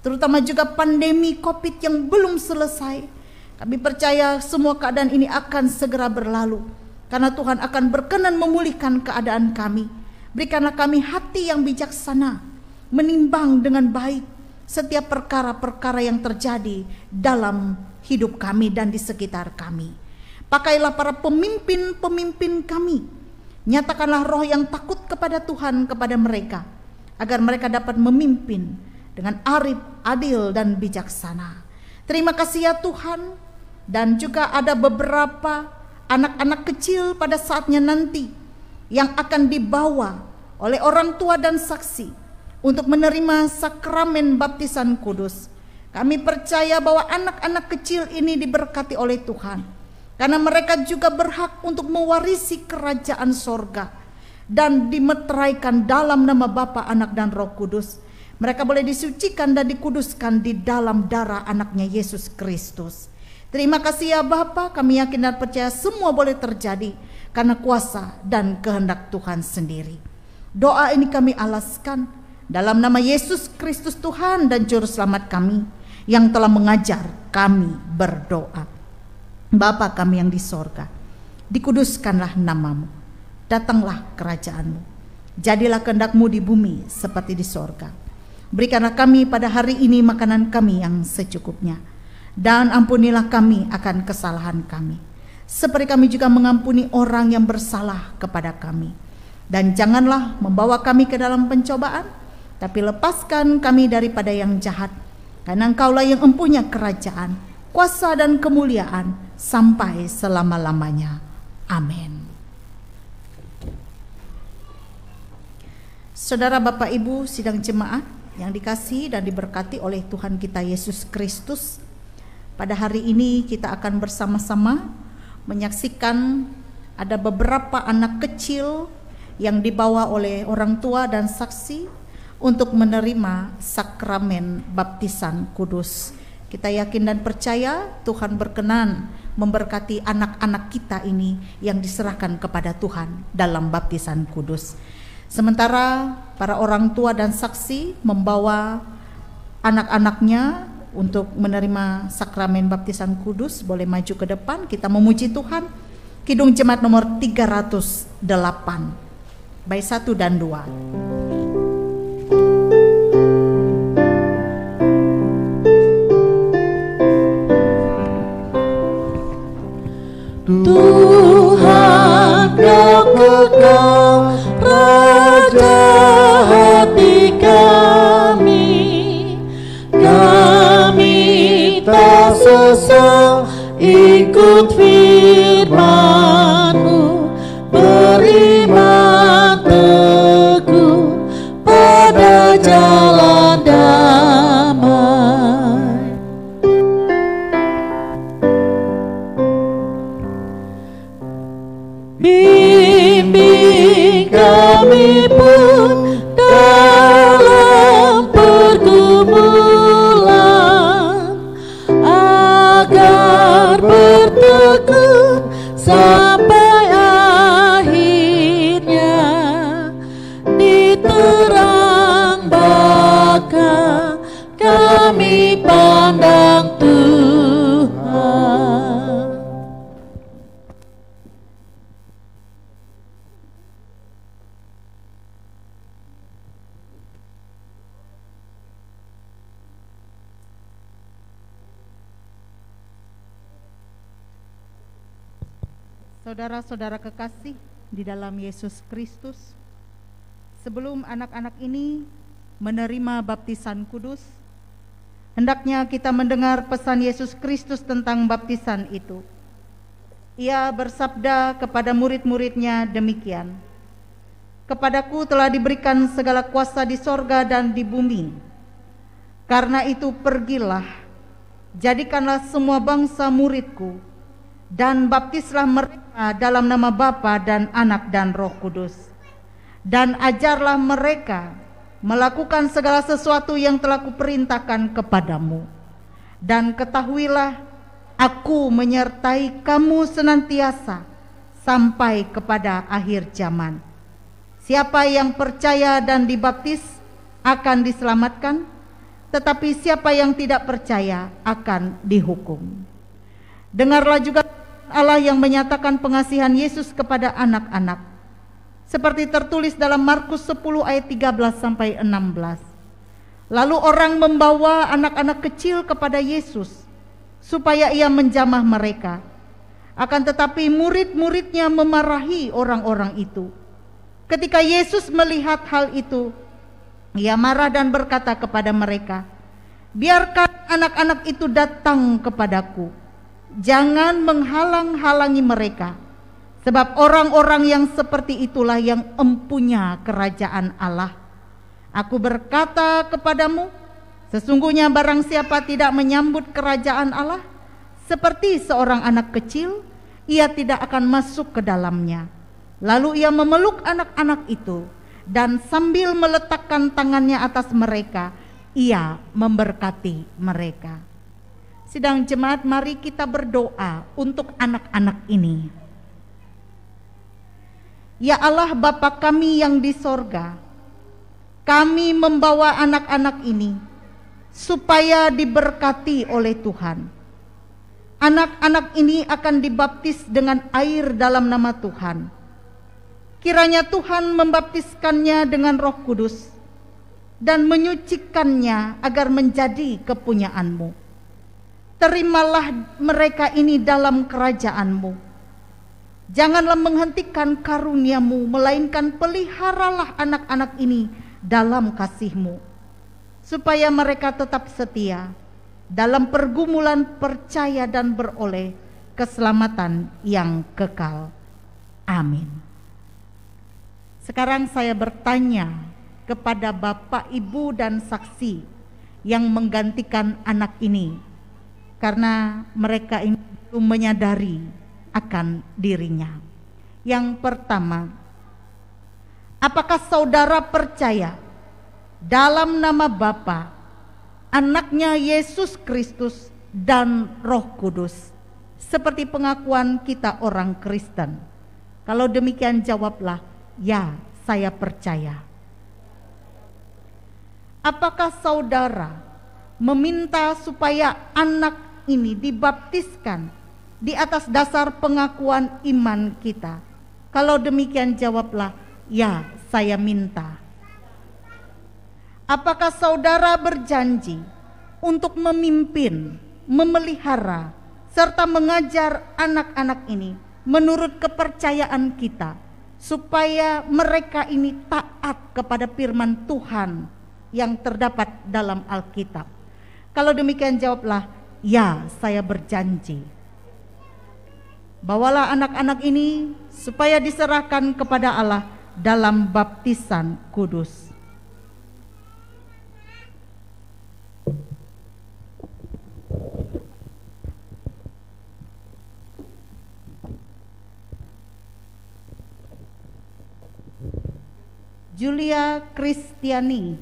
terutama juga pandemi COVID yang belum selesai. Kami percaya semua keadaan ini akan segera berlalu, karena Tuhan akan berkenan memulihkan keadaan kami. Berikanlah kami hati yang bijaksana, menimbang dengan baik setiap perkara-perkara yang terjadi dalam hidup kami dan di sekitar kami. Pakailah para pemimpin-pemimpin kami. Nyatakanlah roh yang takut kepada Tuhan kepada mereka, agar mereka dapat memimpin dengan arif, adil, dan bijaksana. Terima kasih ya Tuhan. Dan juga ada beberapa anak-anak kecil pada saatnya nanti yang akan dibawa oleh orang tua dan saksi untuk menerima sakramen baptisan kudus. Kami percaya bahwa anak-anak kecil ini diberkati oleh Tuhan, karena mereka juga berhak untuk mewarisi kerajaan sorga dan dimeteraikan dalam nama Bapa, Anak, dan Roh Kudus. Mereka boleh disucikan dan dikuduskan di dalam darah anaknya Yesus Kristus. Terima kasih ya Bapa, kami yakin dan percaya semua boleh terjadi karena kuasa dan kehendak Tuhan sendiri. Doa ini kami alaskan dalam nama Yesus Kristus Tuhan dan Juru Selamat kami yang telah mengajar kami berdoa. Bapa kami yang di sorga, dikuduskanlah namamu, datanglah kerajaanmu, jadilah kehendak-Mu di bumi seperti di sorga. Berikanlah kami pada hari ini makanan kami yang secukupnya, dan ampunilah kami akan kesalahan kami, seperti kami juga mengampuni orang yang bersalah kepada kami. Dan janganlah membawa kami ke dalam pencobaan, tapi lepaskan kami daripada yang jahat. Karena Engkaulah yang empunya kerajaan, kuasa dan kemuliaan sampai selama-lamanya. Amin. Saudara, Bapak, Ibu, sidang jemaat yang dikasihi dan diberkati oleh Tuhan kita Yesus Kristus, pada hari ini kita akan bersama-sama menyaksikan ada beberapa anak kecil yang dibawa oleh orang tua dan saksi untuk menerima sakramen baptisan kudus. Kita yakin dan percaya Tuhan berkenan memberkati anak-anak kita ini yang diserahkan kepada Tuhan dalam baptisan kudus. Sementara para orang tua dan saksi membawa anak-anaknya untuk menerima sakramen baptisan kudus, boleh maju ke depan, kita memuji Tuhan. Kidung Jemaat nomor 308, bait 1 dan 2. Tuhan Kau kekal, Raja hati kami tak sesal ikut firman-Mu, beriman teguh pada jalan damai. Bimbing kami pun dalam pergumulan, agar bertekun sampai akhirnya di terang baka kami pandang Tuhan. Saudara-saudara kekasih di dalam Yesus Kristus, sebelum anak-anak ini menerima baptisan kudus, hendaknya kita mendengar pesan Yesus Kristus tentang baptisan itu. Ia bersabda kepada murid-muridnya demikian, "Kepadaku telah diberikan segala kuasa di sorga dan di bumi. Karena itu pergilah, jadikanlah semua bangsa muridku, dan baptislah mereka dalam nama Bapa dan Anak dan Roh Kudus, dan ajarlah mereka melakukan segala sesuatu yang telah kuperintahkan kepadamu. Dan ketahuilah, aku menyertai kamu senantiasa sampai kepada akhir zaman. Siapa yang percaya dan dibaptis akan diselamatkan, tetapi siapa yang tidak percaya akan dihukum." Dengarlah juga Allah yang menyatakan pengasihan Yesus kepada anak-anak, seperti tertulis dalam Markus 10 ayat 13 sampai 16. Lalu orang membawa anak-anak kecil kepada Yesus supaya ia menjamah mereka. Akan tetapi murid-muridnya memarahi orang-orang itu. Ketika Yesus melihat hal itu, ia marah dan berkata kepada mereka, "Biarkan anak-anak itu datang kepadaku. Jangan menghalang-halangi mereka, sebab orang-orang yang seperti itulah yang empunya kerajaan Allah. Aku berkata kepadamu, sesungguhnya barang siapa tidak menyambut kerajaan Allah seperti seorang anak kecil, ia tidak akan masuk ke dalamnya." Lalu ia memeluk anak-anak itu, dan sambil meletakkan tangannya atas mereka, ia memberkati mereka. Sidang jemaat, mari kita berdoa untuk anak-anak ini. Ya Allah Bapa kami yang di sorga, kami membawa anak-anak ini supaya diberkati oleh Tuhan. Anak-anak ini akan dibaptis dengan air dalam nama Tuhan. Kiranya Tuhan membaptiskannya dengan Roh Kudus dan menyucikannya agar menjadi kepunyaan-Mu. Terimalah mereka ini dalam kerajaan-Mu. Janganlah menghentikan karunia-Mu, melainkan peliharalah anak-anak ini dalam kasih-Mu, supaya mereka tetap setia dalam pergumulan percaya dan beroleh keselamatan yang kekal. Amin. Sekarang saya bertanya kepada Bapak, Ibu, dan saksi yang menggantikan anak ini, karena mereka ini belum menyadari akan dirinya. Yang pertama, apakah saudara percaya dalam nama Bapa, Anaknya Yesus Kristus, dan Roh Kudus, seperti pengakuan kita orang Kristen? Kalau demikian jawablah, ya, saya percaya. Apakah saudara meminta supaya anak ini dibaptiskan di atas dasar pengakuan iman kita? Kalau demikian jawablah, ya, saya minta. Apakah saudara berjanji untuk memimpin, memelihara, serta mengajar anak-anak ini menurut kepercayaan kita, supaya mereka ini taat kepada firman Tuhan yang terdapat dalam Alkitab? Kalau demikian jawablah, ya, saya berjanji. Bawalah anak-anak ini supaya diserahkan kepada Allah dalam baptisan kudus. Julia Kristiani,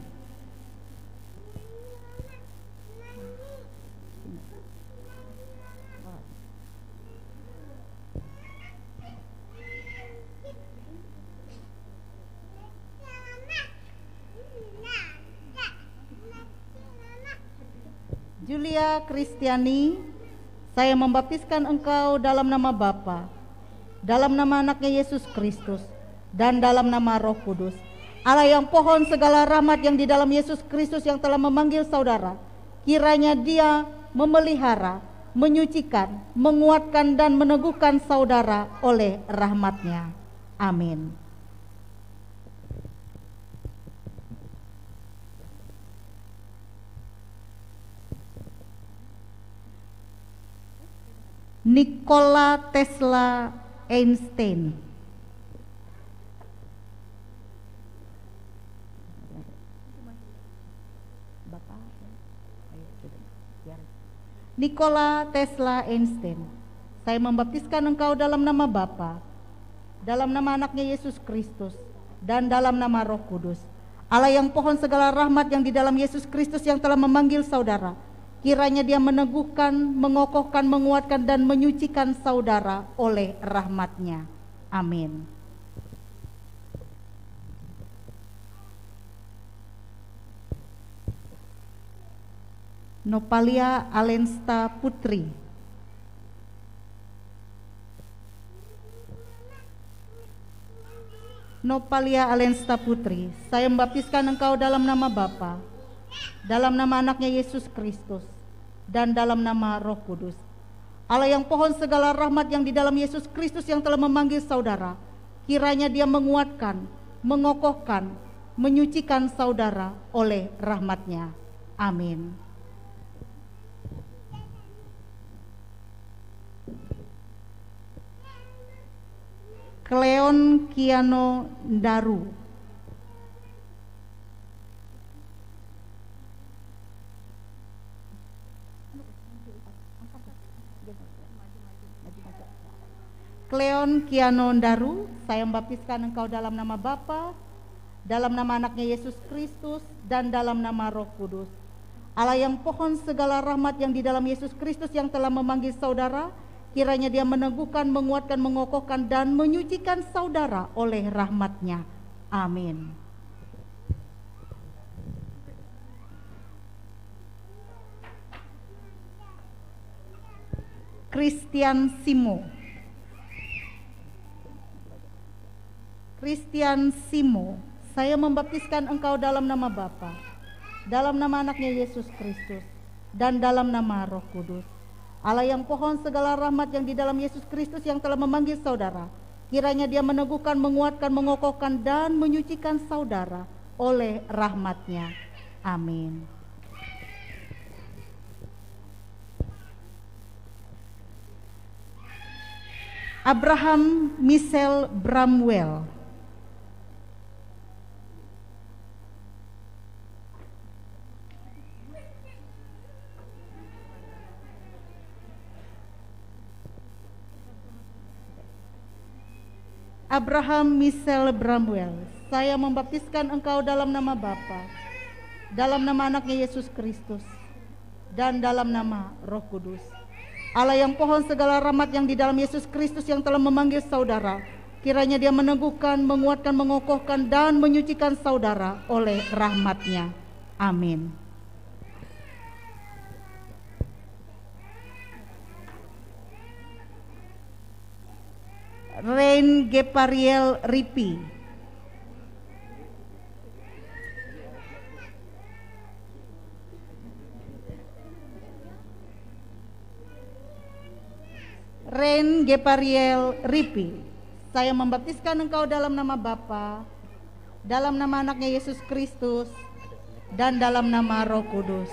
Julia Kristiani, saya membaptiskan engkau dalam nama Bapa, dalam nama Anaknya Yesus Kristus, dan dalam nama Roh Kudus. Allah yang pohon segala rahmat yang di dalam Yesus Kristus yang telah memanggil saudara, kiranya Dia memelihara, menyucikan, menguatkan, dan meneguhkan saudara oleh rahmat-Nya. Amin. Nikola Tesla Einstein. Nikola Tesla Einstein, saya membaptiskan engkau dalam nama Bapa, dalam nama Anaknya Yesus Kristus, dan dalam nama Roh Kudus. Allah yang pohon segala rahmat yang di dalam Yesus Kristus yang telah memanggil saudara, kiranya Dia meneguhkan, mengokohkan, menguatkan, dan menyucikan saudara oleh rahmat-Nya. Amin. Nopalia Alensta Putri. Nopalia Alensta Putri, saya membaptiskan engkau dalam nama Bapa, dalam nama Anaknya Yesus Kristus, dan dalam nama Roh Kudus. Allah yang pohon segala rahmat yang di dalam Yesus Kristus yang telah memanggil saudara, kiranya Dia menguatkan, mengokohkan, menyucikan saudara oleh rahmat-Nya. Amin. Cleon Kiano Daru. Cleon Kiano Daru, saya membaptiskan engkau dalam nama Bapa, dalam nama Anaknya Yesus Kristus, dan dalam nama Roh Kudus. Allah yang pohon segala rahmat yang di dalam Yesus Kristus yang telah memanggil saudara, kiranya Dia meneguhkan, menguatkan, mengokohkan, dan menyucikan saudara oleh rahmat-Nya. Amin. Christian Simo. Christian Simo, saya membaptiskan engkau dalam nama Bapa, dalam nama Anaknya Yesus Kristus, dan dalam nama Roh Kudus. Allah yang pohon segala rahmat yang di dalam Yesus Kristus yang telah memanggil saudara, kiranya Dia meneguhkan, menguatkan, mengokohkan, dan menyucikan saudara oleh rahmat-Nya. Amin. Abraham Michelle Bramwell. Abraham Michelle Bramwell, saya membaptiskan engkau dalam nama Bapa, dalam nama anaknya Yesus Kristus, dan dalam nama Roh Kudus. Allah yang pohon segala rahmat yang di dalam Yesus Kristus yang telah memanggil saudara, kiranya Dia meneguhkan, menguatkan, mengokohkan, dan menyucikan saudara oleh rahmat-Nya. Amin. Rain Gepariel Ripi. Rain Gepariel Ripi, saya membaptiskan engkau dalam nama Bapa, dalam nama anaknya Yesus Kristus, dan dalam nama Roh Kudus.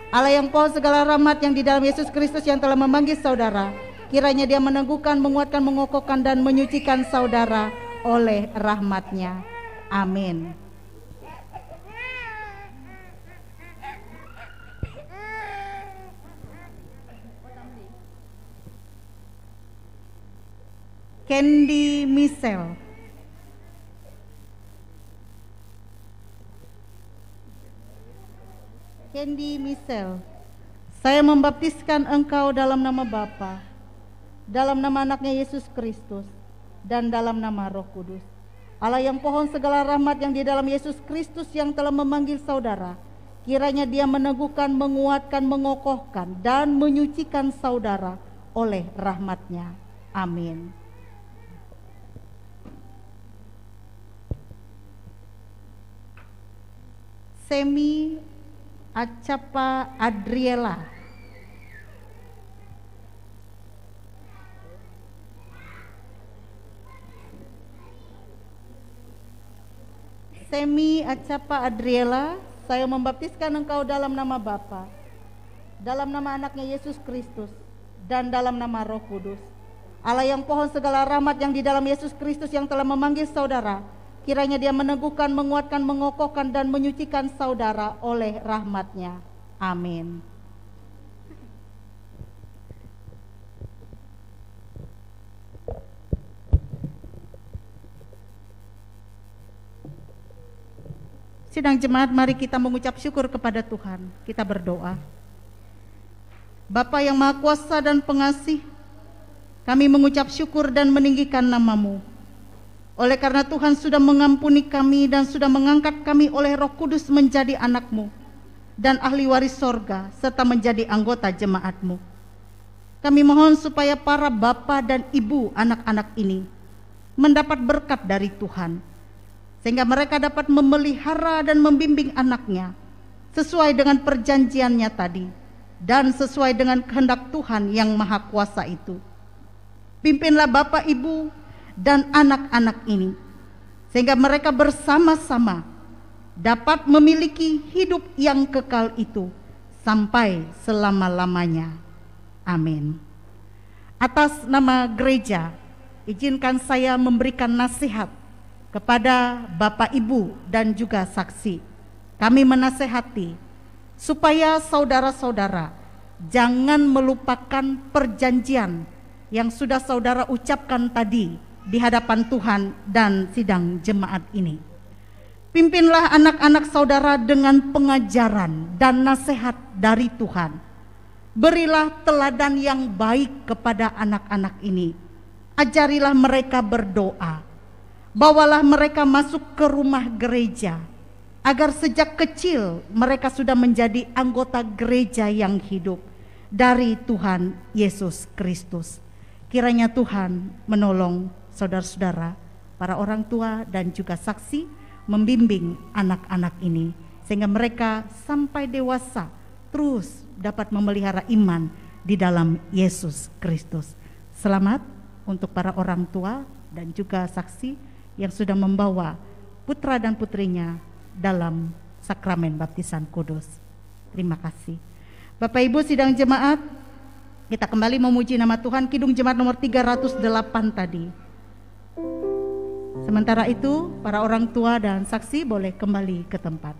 Allah yang pohon segala rahmat yang di dalam Yesus Kristus yang telah memanggil saudara, kiranya Dia meneguhkan, menguatkan, mengokohkan, dan menyucikan saudara oleh rahmat-Nya. Amin. Candy Michelle. Candy Michelle, saya membaptiskan engkau dalam nama Bapa, dalam nama anaknya Yesus Kristus, dan dalam nama Roh Kudus. Allah yang pohon segala rahmat yang di dalam Yesus Kristus yang telah memanggil saudara, kiranya Dia meneguhkan, menguatkan, mengokohkan, dan menyucikan saudara oleh rahmat-Nya. Amin. Semi Acapa Adriela. Semi Acapa Adriela, saya membaptiskan engkau dalam nama Bapa, dalam nama anaknya Yesus Kristus, dan dalam nama Roh Kudus. Allah yang pohon segala rahmat yang di dalam Yesus Kristus yang telah memanggil saudara, kiranya Dia meneguhkan, menguatkan, mengokohkan, dan menyucikan saudara oleh rahmat-Nya. Amin. Sidang jemaat, mari kita mengucap syukur kepada Tuhan. Kita berdoa. Bapa yang Maha Kuasa dan Pengasih, kami mengucap syukur dan meninggikan nama-Mu. Oleh karena Tuhan sudah mengampuni kami dan sudah mengangkat kami oleh Roh Kudus menjadi anak-Mu dan ahli waris sorga serta menjadi anggota jemaat-Mu. Kami mohon supaya para bapa dan ibu anak-anak ini mendapat berkat dari Tuhan, sehingga mereka dapat memelihara dan membimbing anaknya sesuai dengan perjanjiannya tadi dan sesuai dengan kehendak Tuhan yang Maha Kuasa itu. Pimpinlah Bapak Ibu dan anak-anak ini, sehingga mereka bersama-sama dapat memiliki hidup yang kekal itu sampai selama-lamanya. Amin. Atas nama gereja, izinkan saya memberikan nasihat kepada Bapak Ibu dan juga saksi. Kami menasehati supaya saudara-saudara jangan melupakan perjanjian yang sudah saudara ucapkan tadi di hadapan Tuhan dan sidang jemaat ini. Pimpinlah anak-anak saudara dengan pengajaran dan nasihat dari Tuhan. Berilah teladan yang baik kepada anak-anak ini. Ajarilah mereka berdoa. Bawalah mereka masuk ke rumah gereja, agar sejak kecil mereka sudah menjadi anggota gereja yang hidup dari Tuhan Yesus Kristus. Kiranya Tuhan menolong saudara-saudara, para orang tua dan juga saksi membimbing anak-anak ini sehingga mereka sampai dewasa terus dapat memelihara iman di dalam Yesus Kristus. Selamat untuk para orang tua dan juga saksi yang sudah membawa putra dan putrinya dalam sakramen baptisan kudus. Terima kasih. Bapak Ibu sidang jemaat, kita kembali memuji nama Tuhan, Kidung Jemaat nomor 308 tadi. Sementara itu, para orang tua dan saksi boleh kembali ke tempat.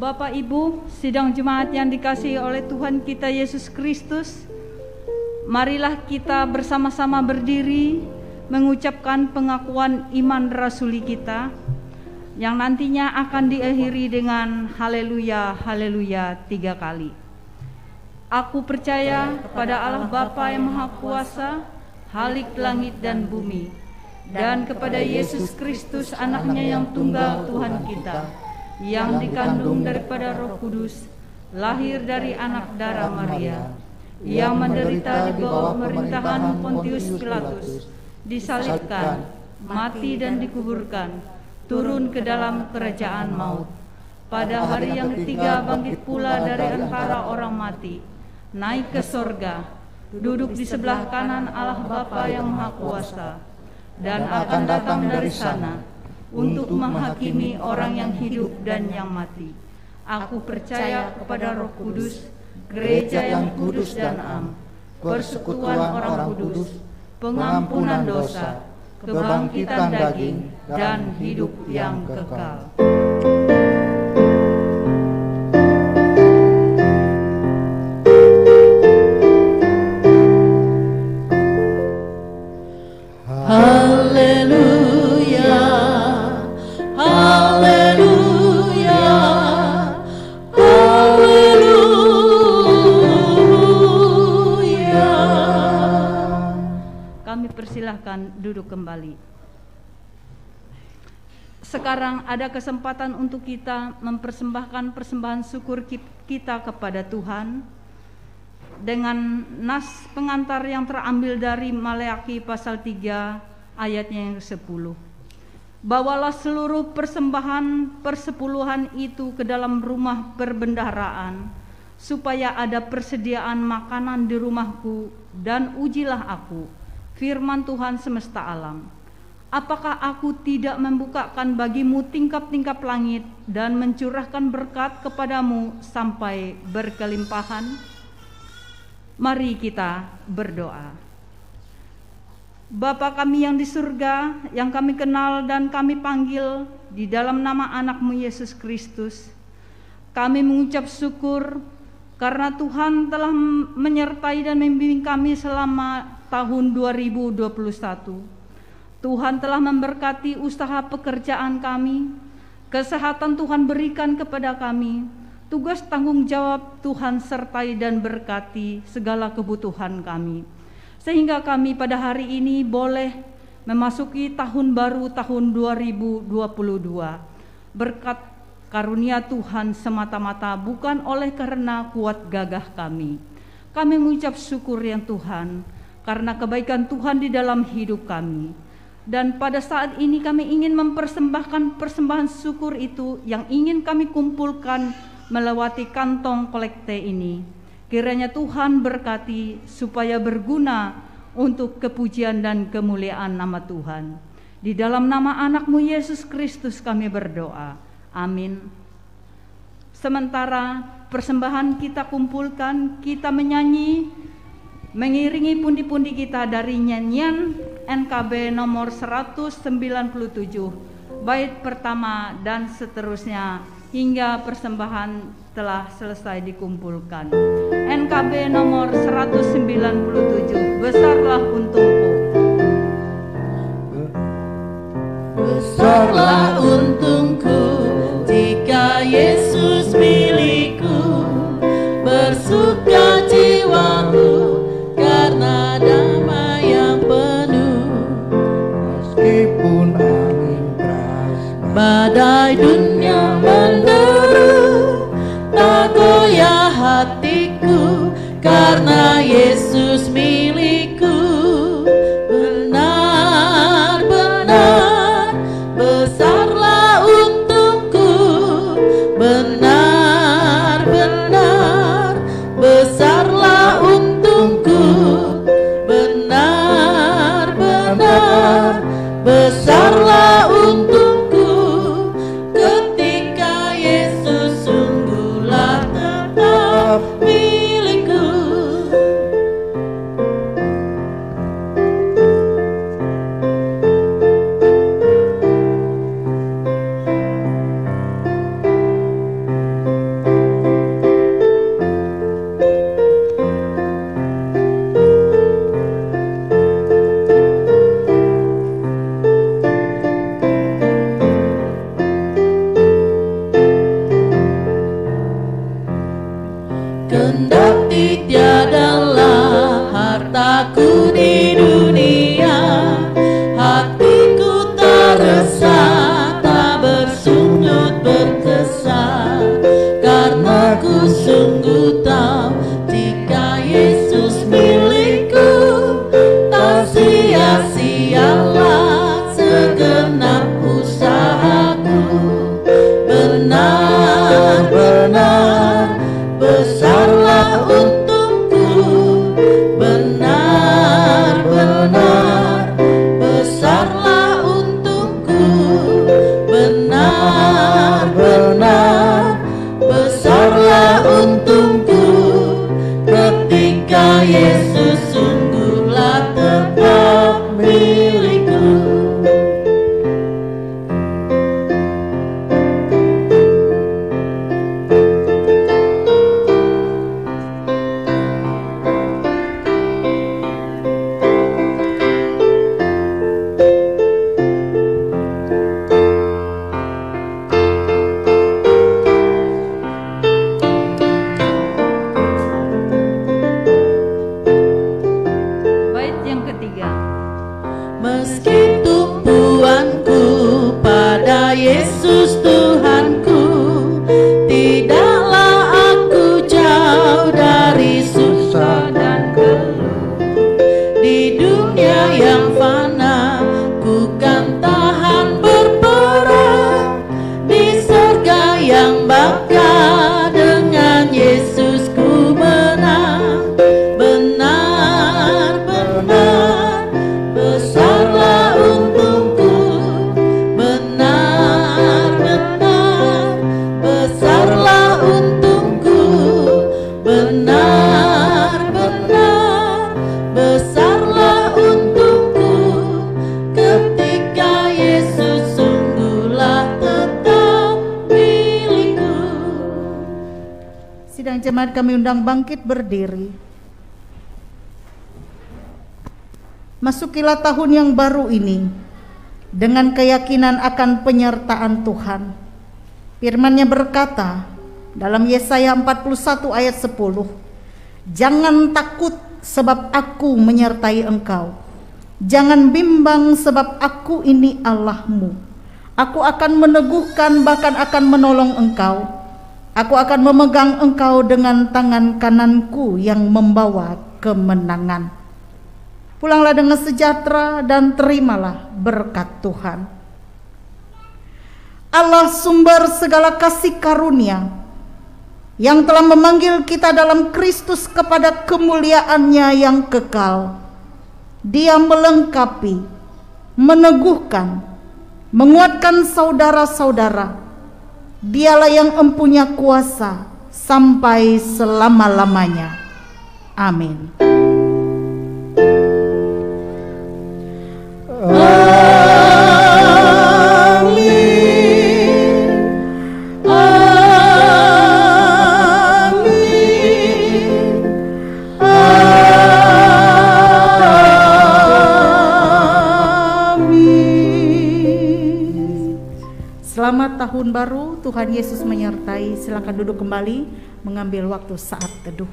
Bapak Ibu, sidang jemaat yang dikasihi oleh Tuhan kita Yesus Kristus, marilah kita bersama-sama berdiri mengucapkan pengakuan iman rasuli kita yang nantinya akan diakhiri dengan haleluya, haleluya 3 kali. Aku percaya pada Allah Bapa yang Maha Kuasa, Halik langit dan bumi, dan kepada Yesus Kristus anaknya yang tunggal Tuhan kita, yang dikandung daripada Roh Kudus, lahir dari anak darah Maria, yang menderita di bawah pemerintahan Pontius Pilatus, disalibkan, mati dan dikuburkan, turun ke dalam kerajaan maut. Pada hari yang ketiga bangkit pula dari antara orang mati, naik ke sorga, duduk di sebelah kanan Allah Bapa yang Maha Kuasa, dan akan datang dari sana untuk menghakimi orang yang hidup dan yang mati. Aku percaya kepada Roh Kudus, gereja yang kudus dan am, persekutuan orang kudus, pengampunan dosa, kebangkitan daging, dan hidup yang kekal. Silahkan duduk kembali. Sekarang ada kesempatan untuk kita mempersembahkan persembahan syukur kita kepada Tuhan dengan nas pengantar yang terambil dari Maleakhi pasal 3 ayatnya yang ke-10. Bawalah seluruh persembahan persepuluhan itu ke dalam rumah perbendaharaan, supaya ada persediaan makanan di rumahku, dan ujilah aku, firman Tuhan semesta alam. Apakah aku tidak membukakan bagimu tingkap-tingkap langit dan mencurahkan berkat kepadamu sampai berkelimpahan? Mari kita berdoa. Bapa kami yang di surga, yang kami kenal dan kami panggil di dalam nama anak-Mu Yesus Kristus, kami mengucap syukur karena Tuhan telah menyertai dan membimbing kami selama tahun 2021. Tuhan telah memberkati usaha pekerjaan kami, kesehatan Tuhan berikan kepada kami, tugas tanggung jawab Tuhan sertai dan berkati segala kebutuhan kami, sehingga kami pada hari ini boleh memasuki tahun baru tahun 2022 berkat karunia Tuhan semata-mata, bukan oleh karena kuat gagah kami. Kami mengucap syukur yang Tuhan karena kebaikan Tuhan di dalam hidup kami. Dan pada saat ini kami ingin mempersembahkan persembahan syukur itu yang ingin kami kumpulkan melewati kantong kolekte ini. Kiranya Tuhan berkati supaya berguna untuk kepujian dan kemuliaan nama Tuhan. Di dalam nama anak-Mu Yesus Kristus kami berdoa. Amin. Sementara persembahan kita kumpulkan, kita menyanyi mengiringi pundi-pundi kita dari nyanyian NKB nomor 197 bait pertama dan seterusnya hingga persembahan telah selesai dikumpulkan. NKB nomor 197, besarlah untungku. Besarlah untungku jika badai dunia menderu, tak goyah hatiku karena Yesus milikku. Benar-benar besarlah untungku, benar-benar besarlah untungku, benar-benar besarlah untungku ketika Yesus sungguhlah tetap milikku. Kendati tiadalah hartaku di dunia, hatiku tak resah, tak bersungut berkesah, karena ku sungguh tahu jika Yesus milikku, tak sia-sialah segenap usahaku. Benar-benar besarlah untungku, benar-benar besarlah untungku, benar-benar besarlah untungku ketika Yesus sungguhlah tetap milikku. Bait yang ketiga. Meski tumpuanku pada Yesus Tuhanku, tidaklah aku jauh dari susah dan keluh. Di dunia yang fana ku kan tahan berperang, di surga yang baka dengan Yesus ku menang. Benar-benar besarlah untungku, benar-benar besarlah untungku, benar-benar besarlah untungku ketika Yesus sungguhlah tetap milikku. Sidang jemaat kami undang bangkit berdiri. Masukilah tahun yang baru ini dengan keyakinan akan penyertaan Tuhan. Firman-Nya berkata dalam Yesaya 41 ayat 10, "Jangan takut sebab aku menyertai engkau. Jangan bimbang sebab aku ini Allahmu. Aku akan meneguhkan bahkan akan menolong engkau. Aku akan memegang engkau dengan tangan kananku yang membawa kemenangan." Pulanglah dengan sejahtera dan terimalah berkat Tuhan. Allah sumber segala kasih karunia yang telah memanggil kita dalam Kristus kepada kemuliaan-Nya yang kekal. Dia melengkapi, meneguhkan, menguatkan saudara-saudara. Dialah yang empunya kuasa sampai selama-lamanya. Amin. Selamat tahun baru, Tuhan Yesus menyertai. Silakan duduk kembali, mengambil waktu saat teduh.